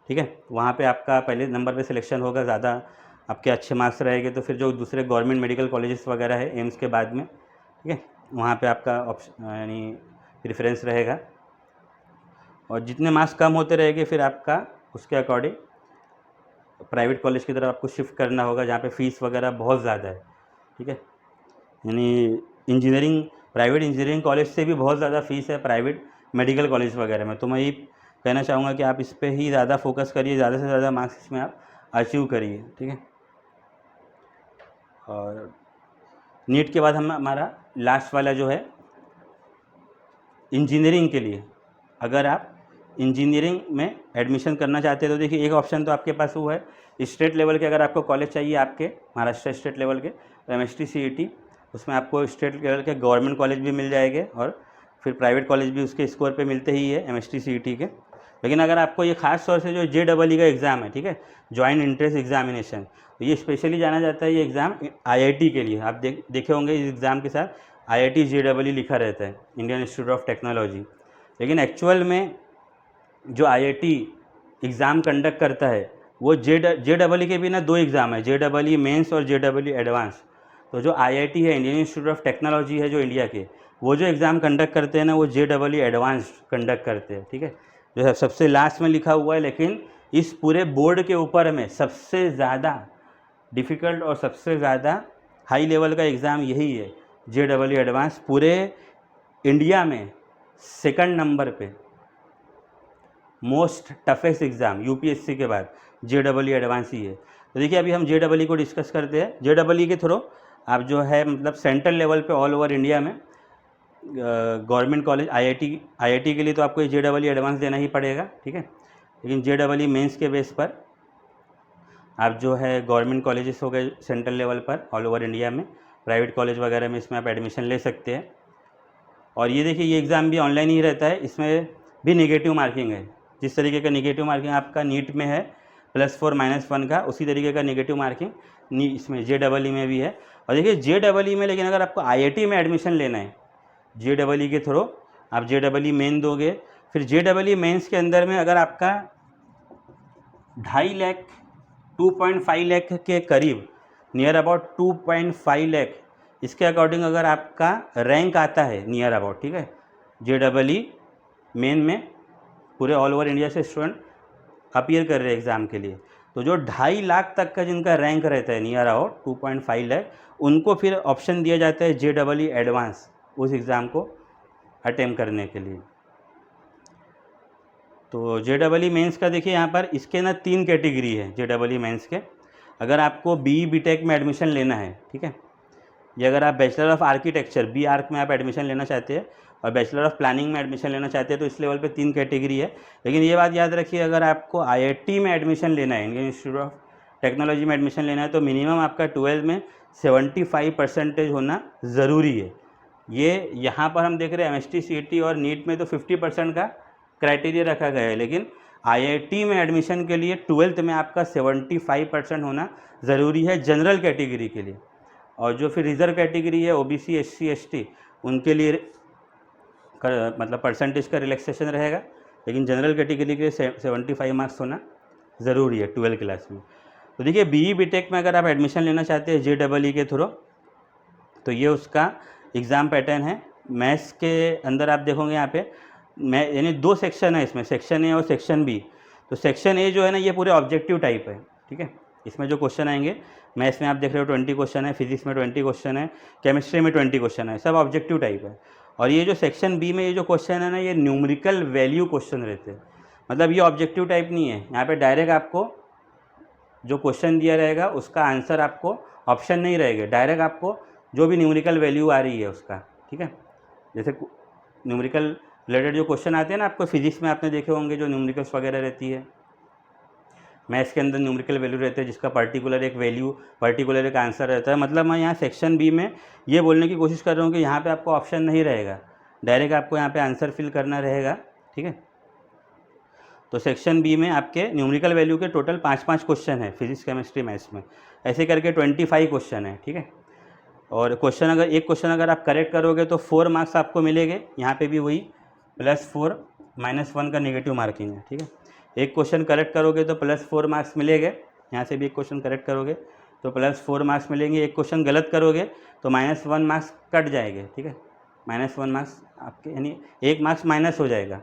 ठीक है, वहाँ पे आपका पहले नंबर पे सिलेक्शन होगा, ज़्यादा आपके अच्छे मार्क्स रहेंगे तो फिर जो दूसरे गवर्नमेंट मेडिकल कॉलेजेस वगैरह है एम्स के बाद में, ठीक है, वहाँ पे आपका ऑप्शन यानी प्रेफरेंस रहेगा। और जितने मार्क्स कम होते रहेंगे फिर आपका उसके अकॉर्डिंग प्राइवेट कॉलेज की तरफ आपको शिफ्ट करना होगा, जहाँ पे फ़ीस वगैरह बहुत ज़्यादा है, ठीक है, यानी प्राइवेट इंजीनियरिंग कॉलेज से भी बहुत ज़्यादा फ़ीस है प्राइवेट मेडिकल कॉलेज वगैरह में। तो मैं ये कहना चाहूँगा कि आप इस पर ही ज़्यादा फोकस करिए, ज़्यादा से ज़्यादा मार्क्स इसमें आप अचीव करिए, ठीक है। और नीट के बाद हमारा लास्ट वाला जो है इंजीनियरिंग के लिए, अगर आप इंजीनियरिंग में एडमिशन करना चाहते हैं तो देखिए एक ऑप्शन तो आपके पास वो है स्टेट लेवल के, अगर आपको कॉलेज चाहिए आपके महाराष्ट्र स्टेट लेवल के, तो एमएसटी सीईटी, उसमें आपको स्टेट लेवल के गवर्नमेंट कॉलेज भी मिल जाएंगे और फिर प्राइवेट कॉलेज भी उसके स्कोर पे मिलते ही है एमएसटी सीईटी के। लेकिन अगर आपको ये खास तौर से जो जेईई का एग्ज़ाम है, ठीक है, जॉइंट एंट्रेंस एग्जामिनेशन, तो ये स्पेशली जाना जाता है ये एग्ज़ाम आईआईटी के लिए। आप देखे होंगे इस एग्ज़ाम के साथ आईआईटी जेईई लिखा रहता है, इंडियन इंस्टीट्यूट ऑफ टेक्नोलॉजी। लेकिन एक्चुअल में जो आईआईटी एग्ज़ाम कंडक्ट करता है वो जेईई के भी ना 2 एग्ज़ाम है, जेईई मेंस और जेईई एडवांस। तो जो आईआईटी है, इंडियन इंस्टीट्यूट ऑफ टेक्नोलॉजी है जो इंडिया के, वो जो एग्ज़ाम कंडक्ट करते हैं ना वो जेईई एडवांस कंडक्ट करते हैं, ठीक है, जो है सबसे लास्ट में लिखा हुआ है। लेकिन इस पूरे बोर्ड के ऊपर में सबसे ज़्यादा डिफ़िकल्ट और सबसे ज़्यादा हाई लेवल का एग्ज़ाम यही है, जेईई एडवांस। पूरे इंडिया में सेकंड नंबर पे मोस्ट टफेस्ट एग्ज़ाम यूपीएससी के बाद जेईई एडवांस ही है। तो देखिए अभी हम जेईई को डिस्कस करते हैं। जेईई के थ्रू आप जो है मतलब सेंट्रल लेवल पे ऑल ओवर इंडिया में गवर्नमेंट कॉलेज आईआईटी के लिए तो आपको ये जेईई एडवांस देना ही पड़ेगा, ठीक है। लेकिन जेईई मेंस के बेस पर आप जो है गवर्नमेंट कॉलेजेस हो गए सेंट्रल लेवल पर ऑल ओवर इंडिया में, प्राइवेट कॉलेज वगैरह में इसमें आप एडमिशन ले सकते हैं। और ये देखिए ये एग्ज़ाम भी ऑनलाइन ही रहता है, इसमें भी नेगेटिव मार्किंग है। जिस तरीके का नेगेटिव मार्किंग आपका नीट में है +4 -1 का, उसी तरीके का नेगेटिव मार्किंग इसमें जेईई में भी है। और देखिए जेईई में, लेकिन अगर आपको आईआईटी में एडमिशन लेना है जेईई के थ्रू, आप जेईई मेन दोगे, फिर JEE मेंस के अंदर में अगर आपका 2.5 लाख 2.5 लाख के करीब, नियर अबाउट 2.5 लाख, इसके अकॉर्डिंग अगर आपका रैंक आता है नियर अबाउट, ठीक है, JEE मेन में पूरे ऑल ओवर इंडिया से स्टूडेंट अपीयर कर रहे हैं एग्ज़ाम के लिए, तो जो 2.5 लाख तक का जिनका रैंक रहता है नियर अबाउट 2.5 लाख, उनको फिर ऑप्शन दिया जाता है JEE एडवांस उस एग्ज़ाम को अटेम्प्ट करने के लिए। तो JEE मेंस का देखिए यहाँ पर इसके ना 3 कैटेगरी है JEE मेंस के। अगर आपको BE BTech में एडमिशन लेना है, ठीक है, या अगर आप bachelor of architecture B arch में आप एडमिशन लेना चाहते हैं और बैचलर ऑफ प्लानिंग में एडमिशन लेना चाहते हैं, तो इस लेवल पे 3 कैटेगरी है। लेकिन ये बात याद रखिए, अगर आपको IIT में एडमिशन लेना है, इंडियन इंस्टीट्यूट ऑफ टेक्नोलॉजी में एडमिशन लेना है, तो मिनिमम आपका 12 में 75% होना ज़रूरी है। ये यहाँ पर हम देख रहे हैं MST CET और नीट में तो 50% का क्राइटेरिया रखा गया है, लेकिन IIT में एडमिशन के लिए 12th में आपका 75% होना ज़रूरी है जनरल कैटेगरी के लिए। और जो फिर रिजर्व कैटेगरी है OBC SC ST, उनके लिए मतलब परसेंटेज का रिलैक्सेशन रहेगा, लेकिन जनरल कैटेगरी के 75 मार्क्स होना ज़रूरी है 12 क्लास में। तो देखिए BE BTech में अगर आप एडमिशन लेना चाहते हैं JEE के थ्रू, तो ये उसका एग्ज़ाम पैटर्न है। मैथ्स के अंदर आप देखोगे यहाँ पे यानी 2 सेक्शन है इसमें, सेक्शन A और सेक्शन B। तो सेक्शन A जो है ना, ये पूरे ऑब्जेक्टिव टाइप है, ठीक है। इसमें जो क्वेश्चन आएंगे, मैथ्स में आप देख रहे हो 20 क्वेश्चन है, फिजिक्स में 20 क्वेश्चन है, केमिस्ट्री में 20 क्वेश्चन है, सब ऑब्जेक्टिव टाइप है। और ये जो सेक्शन B में ये जो क्वेश्चन है ना, ये न्यूमेरिकल वैल्यू क्वेश्चन रहते हैं। मतलब ये ऑब्जेक्टिव टाइप नहीं है, यहाँ पे डायरेक्ट आपको जो क्वेश्चन दिया रहेगा उसका आंसर आपको ऑप्शन नहीं रहेगा, डायरेक्ट आपको जो भी न्यूमेरिकल वैल्यू आ रही है उसका, ठीक है। जैसे न्यूमेरिकल रिलेटेड जो क्वेश्चन आते हैं ना, आपको फिजिक्स में आपने देखे होंगे जो न्यूमेरिकल्स वगैरह रहती है, मैथ्स के अंदर न्यूमेरिकल वैल्यू रहते हैं जिसका पर्टिकुलर एक वैल्यू, पर्टिकुलर एक आंसर रहता है। मतलब मैं यहाँ सेक्शन B में ये बोलने की कोशिश कर रहा हूँ कि यहाँ पे आपको ऑप्शन नहीं रहेगा, डायरेक्ट आपको यहाँ पे आंसर फिल करना रहेगा, ठीक है। तो सेक्शन B में आपके न्यूमेरिकल वैल्यू के टोटल 5-5 क्वेश्चन है फिजिक्स केमिस्ट्री मैथ्स में, ऐसे करके 25 क्वेश्चन है, ठीक है। और क्वेश्चन अगर एक क्वेश्चन अगर आप करेक्ट करोगे तो 4 मार्क्स आपको मिलेंगे। यहाँ पे भी वही +4 -1 का नेगेटिव मार्किंग है, ठीक है। एक क्वेश्चन करेक्ट करोगे तो +4 मार्क्स मिलेंगे, यहाँ से भी एक क्वेश्चन करेक्ट करोगे तो +4 मार्क्स मिलेंगे। एक क्वेश्चन गलत करोगे तो -1 मार्क्स कट जाएंगे, ठीक है। -1 मार्क्स आपके, यानी 1 मार्क्स माइनस हो जाएगा,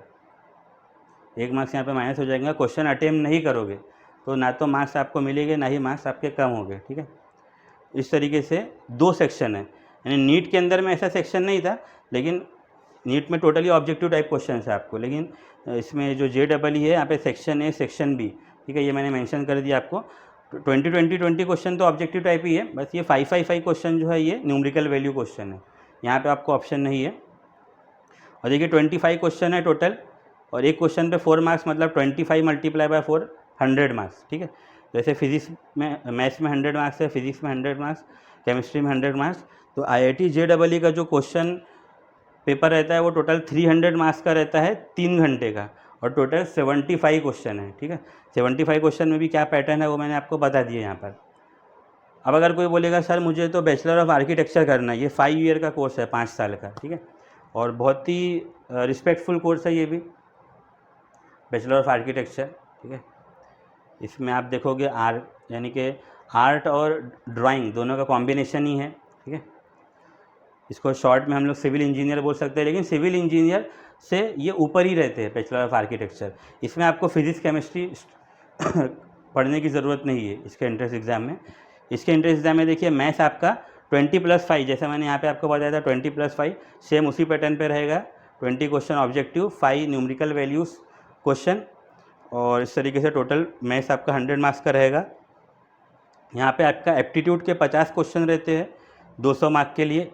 1 मार्क्स यहाँ पे माइनस हो जाएगा। क्वेश्चन अटेम्प्ट नहीं करोगे तो ना तो मार्क्स आपको मिलेंगे, ना ही मार्क्स आपके कम होंगे, ठीक है। इस तरीके से 2 सेक्शन है, यानी नीट के अंदर में ऐसा सेक्शन नहीं था, लेकिन नीट में टोटली ऑब्जेक्टिव टाइप क्वेश्चन है आपको, लेकिन इसमें जो JEE है यहाँ पे सेक्शन A सेक्शन B, ठीक है, ये मैंने मेंशन कर दिया आपको। 20 क्वेश्चन तो ऑब्जेक्टिव टाइप ही है, बस ये 5 क्वेश्चन जो है ये न्यूमेरिकल वैल्यू क्वेश्चन है, यहाँ पे आपको ऑप्शन नहीं है। और देखिए 25 क्वेश्चन है टोटल, और एक क्वेश्चन पे 4 मार्क्स, मतलब 25 × 4 100 मार्क्स, ठीक है। जैसे फिजिक्स में, मैथ्स में 100 मार्क्स है, फिजिक्स में 100 मार्क्स, केमिस्ट्री में 100 मार्क्स। तो IIT JEE का जो क्वेश्चन पेपर रहता है वो टोटल 300 मार्क्स का रहता है 3 घंटे का, और टोटल 75 क्वेश्चन है, ठीक है। 75 क्वेश्चन में भी क्या पैटर्न है वो मैंने आपको बता दिया यहाँ पर। अब अगर कोई बोलेगा सर मुझे तो बैचलर ऑफ आर्किटेक्चर करना है, ये 5 ईयर का कोर्स है, 5 साल का, ठीक है, और बहुत ही रिस्पेक्टफुल कोर्स है ये भी, बैचलर ऑफ आर्किटेक्चर, ठीक है। इसमें आप देखोगे यानी कि आर्ट और ड्राइंग दोनों का कॉम्बिनेशन ही है, ठीक है। इसको शॉर्ट में हम लोग सिविल इंजीनियर बोल सकते हैं, लेकिन सिविल इंजीनियर से ये ऊपर ही रहते हैं बैचलर ऑफ आर्किटेक्चर। इसमें आपको फिजिक्स केमिस्ट्री पढ़ने की ज़रूरत नहीं है इसके एंट्रेंस एग्ज़ाम में। इसके एंट्रेंस एग्ज़ाम में देखिए मैथ्स आपका 20+5, जैसे मैंने यहाँ पे आपको बताया था 20+5, सेम उसी पैटर्न पे रहेगा। 20 question objective, 5 numerical values question, और इस तरीके से टोटल मैथ्स आपका 100 मार्क्स का रहेगा। यहाँ पे आपका एप्टीट्यूड के 50 क्वेश्चन रहते हैं 200 मार्क के लिए।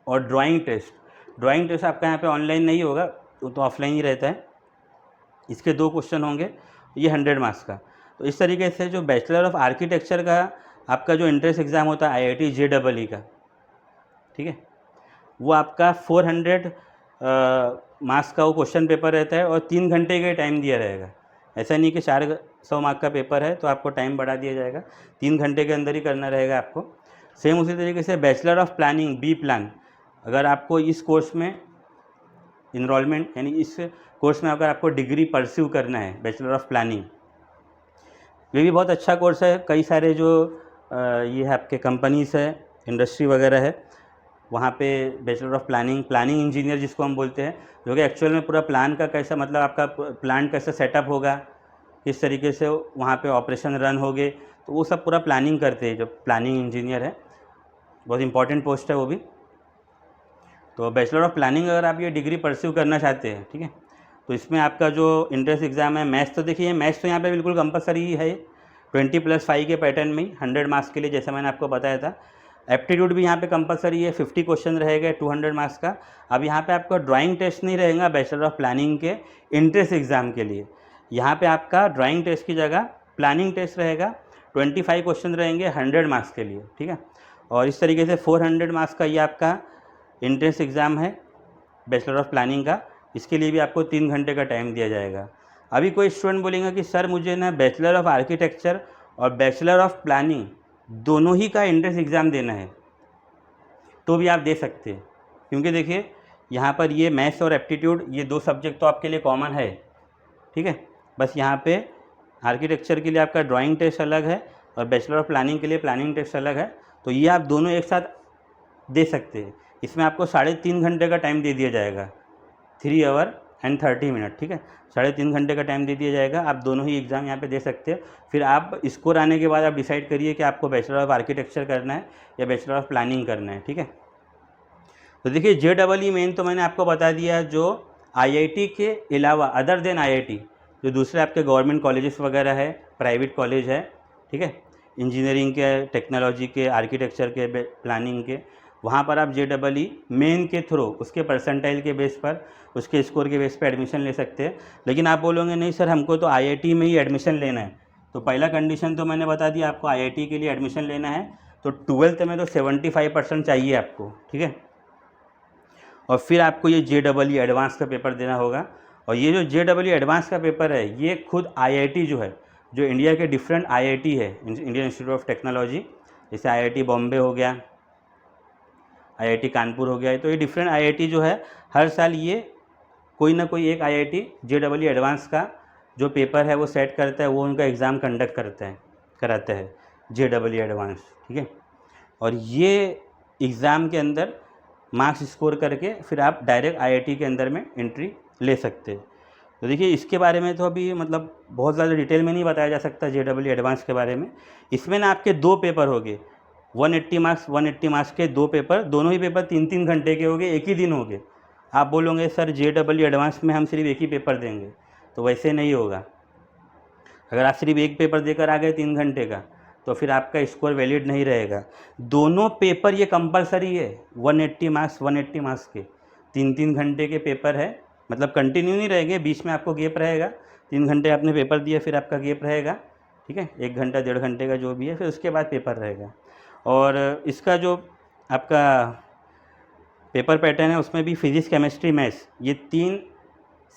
और ड्राइंग टेस्ट आपका यहाँ पे ऑनलाइन नहीं होगा, वो तो ऑफलाइन ही रहता है। इसके 2 क्वेश्चन होंगे, ये 100 मार्क्स का। तो इस तरीके से जो बैचलर ऑफ आर्किटेक्चर का आपका जो एंट्रेंस एग्ज़ाम होता है IIT JEE का, ठीक है, वो आपका 400 मार्क्स का वो क्वेश्चन पेपर रहता है, और 3 घंटे का टाइम दिया रहेगा। ऐसा नहीं कि 400 मार्क का पेपर है तो आपको टाइम बढ़ा दिया जाएगा, 3 घंटे के अंदर ही करना रहेगा आपको। सेम उसी तरीके से bachelor of planning B plan, अगर आपको इस कोर्स में इनरोलमेंट, यानी इस कोर्स में अगर आपको डिग्री परस्यू करना है, बैचलर ऑफ प्लानिंग, ये भी बहुत अच्छा कोर्स है। कई सारे जो ये है आपके कंपनीज़ है, इंडस्ट्री वगैरह है, वहाँ पे बैचलर ऑफ प्लानिंग इंजीनियर जिसको हम बोलते हैं, जो कि एक्चुअल में पूरा प्लान का कैसा, मतलब आपका प्लांट कैसा सेटअप होगा, किस तरीके से वहाँ पे ऑपरेशन रन होगे, तो वो सब पूरा प्लानिंग करते हैं जो प्लानिंग इंजीनियर है। बहुत इंपॉर्टेंट पोस्ट है वो भी। तो बैचलर ऑफ प्लानिंग अगर आप ये डिग्री परस्यू करना चाहते हैं, ठीक है, तो इसमें आपका जो इंट्रेंस एग्ज़ाम है, मैथ्स तो देखिए, मैथ्स तो यहाँ पे बिल्कुल कंपलसरी ही है, 20+5 के पैटर्न में 100 मार्क्स के लिए, जैसे मैंने आपको बताया था। एप्टीट्यूड भी यहाँ पे कंपलसरी है, 50 क्वेश्चन रहेगा 200 मार्क्स का। अब यहाँ पे आपका ड्राइंग टेस्ट नहीं रहेगा बैचलर ऑफ प्लानिंग के इंट्रेंस एग्ज़ाम के लिए। यहाँ पे आपका ड्राइंग टेस्ट की जगह प्लानिंग टेस्ट रहेगा, 25 क्वेश्चन रहेंगे 100 मार्क्स के लिए, ठीक है। और इस तरीके से 400 मार्क्स का ये आपका इंट्रेंस एग्ज़ाम है बैचलर ऑफ प्लानिंग का। इसके लिए भी आपको 3 घंटे का टाइम दिया जाएगा। अभी कोई स्टूडेंट बोलेगा कि सर मुझे ना बैचलर ऑफ आर्किटेक्चर और बैचलर ऑफ प्लानिंग दोनों ही का इंट्रेंस एग्ज़ाम देना है, तो भी आप दे सकते हैं, क्योंकि देखिए यहाँ पर ये मैथ्स और एप्टीट्यूड, ये 2 सब्जेक्ट तो आपके लिए कॉमन है, ठीक है। बस यहाँ पे आर्किटेक्चर के लिए आपका ड्राइंग टेस्ट अलग है और बैचलर ऑफ प्लानिंग के लिए प्लानिंग टेस्ट अलग है, तो ये आप दोनों एक साथ दे सकते हैं। इसमें आपको 3.5 घंटे का टाइम दे दिया जाएगा, 3 आवर एंड 30 मिनट, ठीक है। 3.5 घंटे का टाइम दे दिया जाएगा, आप दोनों ही एग्ज़ाम यहाँ पे दे सकते हैं। फिर आप स्कोर आने के बाद आप डिसाइड करिए कि आपको बैचलर ऑफ आर्किटेक्चर करना है या बैचलर ऑफ प्लानिंग करना है, ठीक है। तो देखिए JEE मेन तो मैंने आपको बता दिया, जो IIT के अलावा अदर देन IIT जो दूसरे आपके गवर्नमेंट कॉलेजेस वगैरह है, प्राइवेट कॉलेज है, ठीक है, इंजीनियरिंग के, टेक्नोलॉजी के, आर्किटेक्चर के, प्लानिंग के, वहाँ पर आप JEE मेन के थ्रू उसके परसेंटाइल के बेस पर, उसके स्कोर के बेस पर एडमिशन ले सकते हैं। लेकिन आप बोलोगे नहीं सर हमको तो IIT में ही एडमिशन लेना है, तो पहला कंडीशन तो मैंने बता दिया आपको, IIT के लिए एडमिशन लेना है तो 12th में तो 75% चाहिए आपको, ठीक है। और फिर आपको ये JEE एडवांस का पेपर देना होगा। और ये जो JEE एडवांस का पेपर है, ये खुद IIT जो है, जो इंडिया के डिफरेंट IIT है, इंडियन इंस्टीट्यूट ऑफ टेक्नोलॉजी, जैसे IIT बॉम्बे हो गया, IIT कानपुर हो गया, तो ये डिफरेंट IIT जो है, हर साल ये कोई ना कोई एक IIT JEE एडवांस का जो पेपर है वो सेट करता है, वो उनका एग्ज़ाम कंडक्ट कराता है JEE एडवांस, ठीक है। और ये एग्ज़ाम के अंदर मार्क्स स्कोर करके फिर आप डायरेक्ट IIT के अंदर में एंट्री ले सकते हैं। तो देखिए इसके बारे में तो अभी मतलब बहुत ज़्यादा डिटेल में नहीं बताया जा सकता JEE एडवांस के बारे में। इसमें ना आपके 2 पेपर हो गए, 180 मार्क्स के 2 पेपर, दोनों ही पेपर 3-3 घंटे के हो गए, एक ही दिन हो गए। आप बोलोगे सर JEE एडवांस में हम सिर्फ एक ही पेपर देंगे, तो वैसे नहीं होगा। अगर आप सिर्फ एक पेपर देकर आ गए 3 घंटे का, तो फिर आपका स्कोर वैलिड नहीं रहेगा। दोनों पेपर ये कंपलसरी है, 180 मार्क्स के 3-3 घंटे के पेपर है, मतलब कंटिन्यू नहीं रहेंगे, बीच में आपको गैप रहेगा। 3 घंटे आपने पेपर दिया, फिर आपका गैप रहेगा, ठीक है, 1 घंटा 1.5 घंटे का जो भी है, फिर उसके बाद पेपर रहेगा। और इसका जो आपका पेपर पैटर्न है, उसमें भी फिजिक्स, केमिस्ट्री, मैथ्स, ये 3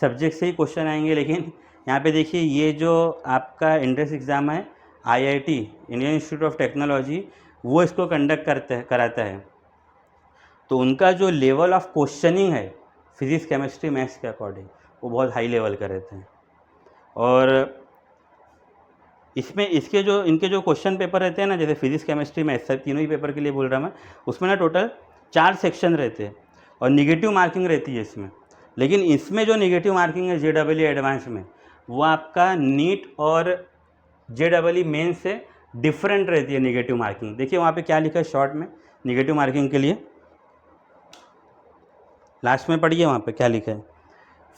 सब्जेक्ट से ही क्वेश्चन आएंगे। लेकिन यहाँ पे देखिए ये जो आपका एंट्रेंस एग्ज़ाम है, IIT Indian institute of technology, वो इसको कंडक्ट कराता है, तो उनका जो लेवल ऑफ क्वेश्चनिंग है फिजिक्स, केमिस्ट्री, मैथ्स के अकॉर्डिंग, वो बहुत हाई लेवल का रहते हैं। और इसमें इनके जो क्वेश्चन पेपर रहते हैं ना, जैसे फिजिक्स, केमिस्ट्री, मैथ्स, तीनों ही पेपर के लिए बोल रहा मैं, उसमें ना टोटल 4 सेक्शन रहते हैं और निगेटिव मार्किंग रहती है इसमें। लेकिन इसमें जो निगेटिव मार्किंग है JEE एडवांस में, वो आपका नीट और JEE मेन से डिफरेंट रहती है निगेटिव मार्किंग। देखिए वहाँ पे क्या लिखा है शॉर्ट में निगेटिव मार्किंग के लिए, लास्ट में पढ़िए वहाँ पे क्या लिखा है,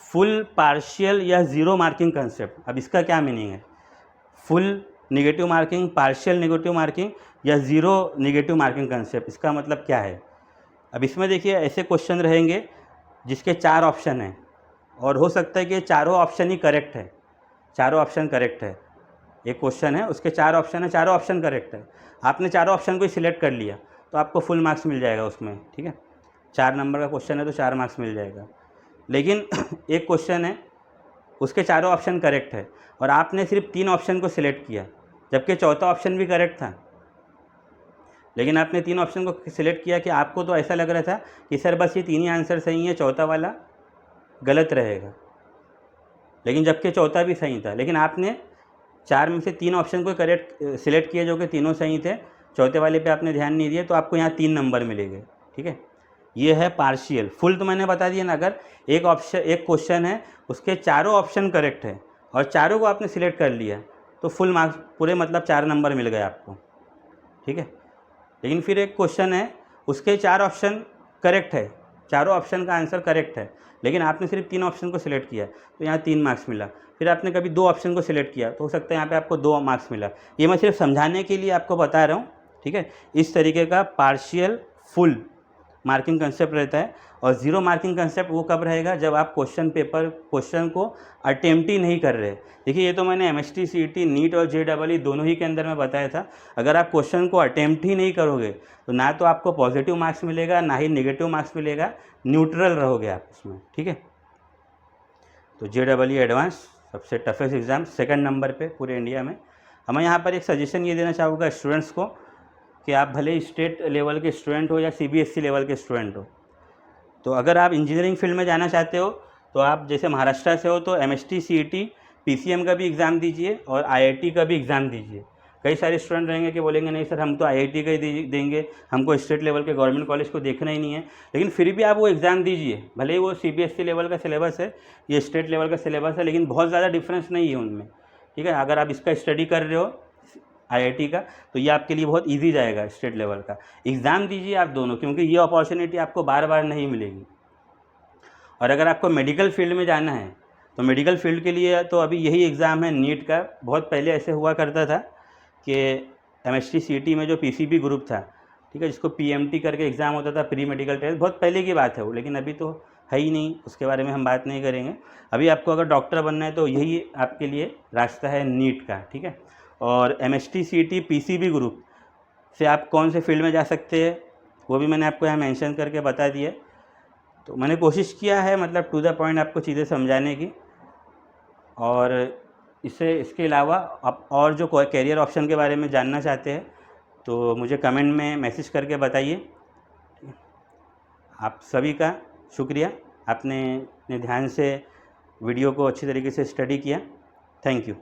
फुल, पार्शियल या ज़ीरो मार्किंग कंसेप्ट। अब इसका क्या मीनिंग है, full negative marking, partial negative marking या ज़ीरो नेगेटिव मार्किंग कंसेप्ट, इसका मतलब क्या है। अब इसमें देखिए ऐसे क्वेश्चन रहेंगे जिसके 4 ऑप्शन हैं, और हो सकता है कि चारों ऑप्शन ही करेक्ट है, चारों ऑप्शन करेक्ट है। एक क्वेश्चन है उसके 4 ऑप्शन है, चारों ऑप्शन करेक्ट है, आपने चारों ऑप्शन को ही सिलेक्ट कर लिया तो आपको फुल मार्क्स मिल जाएगा उसमें, ठीक है। 4 नंबर का क्वेश्चन है तो 4 मार्क्स मिल जाएगा। लेकिन एक क्वेश्चन है उसके चारों ऑप्शन करेक्ट है और आपने सिर्फ 3 ऑप्शन को सिलेक्ट किया, जबकि चौथा ऑप्शन भी करेक्ट था, लेकिन आपने 3 ऑप्शन को सिलेक्ट किया कि आपको तो ऐसा लग रहा था कि सर बस ये 3 ही आंसर सही है, चौथा वाला गलत रहेगा। लेकिन जबकि चौथा भी सही था, लेकिन आपने 4 में से 3 ऑप्शन को करेक्ट सिलेक्ट किए जो कि तीनों सही थे, चौथे वाले पे आपने ध्यान नहीं दिया, तो आपको यहाँ 3 नंबर मिलेंगे। ठीक है, ये है पार्शियल। फुल तो मैंने बता दिया ना, अगर एक क्वेश्चन है उसके चारों ऑप्शन करेक्ट है और चारों को आपने सिलेक्ट कर लिया तो फुल मार्क्स पूरे मतलब 4 नंबर मिल गए आपको। ठीक है, लेकिन फिर एक क्वेश्चन है उसके 4 ऑप्शन करेक्ट है, चारों ऑप्शन का आंसर करेक्ट है, लेकिन आपने सिर्फ 3 ऑप्शन को सिलेक्ट किया तो यहाँ 3 मार्क्स मिला। फिर आपने कभी 2 ऑप्शन को सिलेक्ट किया तो हो सकता है यहाँ पे आपको 2 मार्क्स मिला। ये मैं सिर्फ समझाने के लिए आपको बता रहा हूँ। ठीक है, इस तरीके का पार्शियल फुल मार्किंग कंसेप्ट रहता है। और ज़ीरो मार्किंग कंसेप्ट वो कब रहेगा, जब आप क्वेश्चन को अटेम्प्ट ही नहीं कर रहे। देखिए, ये तो मैंने MST CET नीट और JEE दोनों ही के अंदर में बताया था। अगर आप क्वेश्चन को अटेम्प्ट ही नहीं करोगे तो ना तो आपको पॉजिटिव मार्क्स मिलेगा ना ही नेगेटिव मार्क्स मिलेगा, न्यूट्रल रहोगे आप उसमें। ठीक है, तो JEE एडवांस सबसे टफेस्ट एग्ज़ाम, सेकंड नंबर पे पूरे इंडिया में। मैं यहाँ पर एक सजेशन ये देना चाहूँगा स्टूडेंट्स को कि आप भले स्टेट लेवल के स्टूडेंट हो या CBSE लेवल के स्टूडेंट हो, तो अगर आप इंजीनियरिंग फील्ड में जाना चाहते हो तो आप जैसे महाराष्ट्र से हो तो MST CET PCM का भी एग्ज़ाम दीजिए और IIT का भी एग्ज़ाम दीजिए। कई सारे स्टूडेंट रहेंगे कि बोलेंगे नहीं सर, हम तो IIT का ही देंगे, हमको स्टेट लेवल के गवर्नमेंट कॉलेज को देखना ही नहीं है। लेकिन फिर भी आप वो एग्ज़ाम दीजिए, भले ही वो CBSE लेवल का सिलेबस है, ये स्टेट लेवल का सिलेबस है, लेकिन बहुत ज़्यादा डिफरेंस नहीं है उनमें। ठीक है, अगर आप इसका स्टडी कर रहे हो IIT का तो ये आपके लिए बहुत इजी जाएगा। स्टेट लेवल का एग्ज़ाम दीजिए आप दोनों, क्योंकि ये अपॉर्चुनिटी आपको बार बार नहीं मिलेगी। और अगर आपको मेडिकल फील्ड में जाना है तो मेडिकल फील्ड के लिए तो अभी यही एग्ज़ाम है नीट का। बहुत पहले ऐसे हुआ करता था कि MST CET में जो PCB ग्रुप था, ठीक है, जिसको PMT करके एग्ज़ाम होता था, प्री मेडिकल टेस्ट, बहुत पहले की बात है वो, लेकिन अभी तो है ही नहीं, उसके बारे में हम बात नहीं करेंगे। अभी आपको अगर डॉक्टर बनना है तो यही आपके लिए रास्ता है नीट का। ठीक है, और MST CET PCB ग्रुप से आप कौन से फील्ड में जा सकते हैं वो भी मैंने आपको यहाँ मेंशन करके बता दिया। तो मैंने कोशिश किया है मतलब टू द पॉइंट आपको चीज़ें समझाने की। और इसके अलावा आप और जो कैरियर ऑप्शन के बारे में जानना चाहते हैं तो मुझे कमेंट में मैसेज करके बताइए। आप सभी का शुक्रिया, आपने ध्यान से वीडियो को अच्छी तरीके से स्टडी किया। Thank you.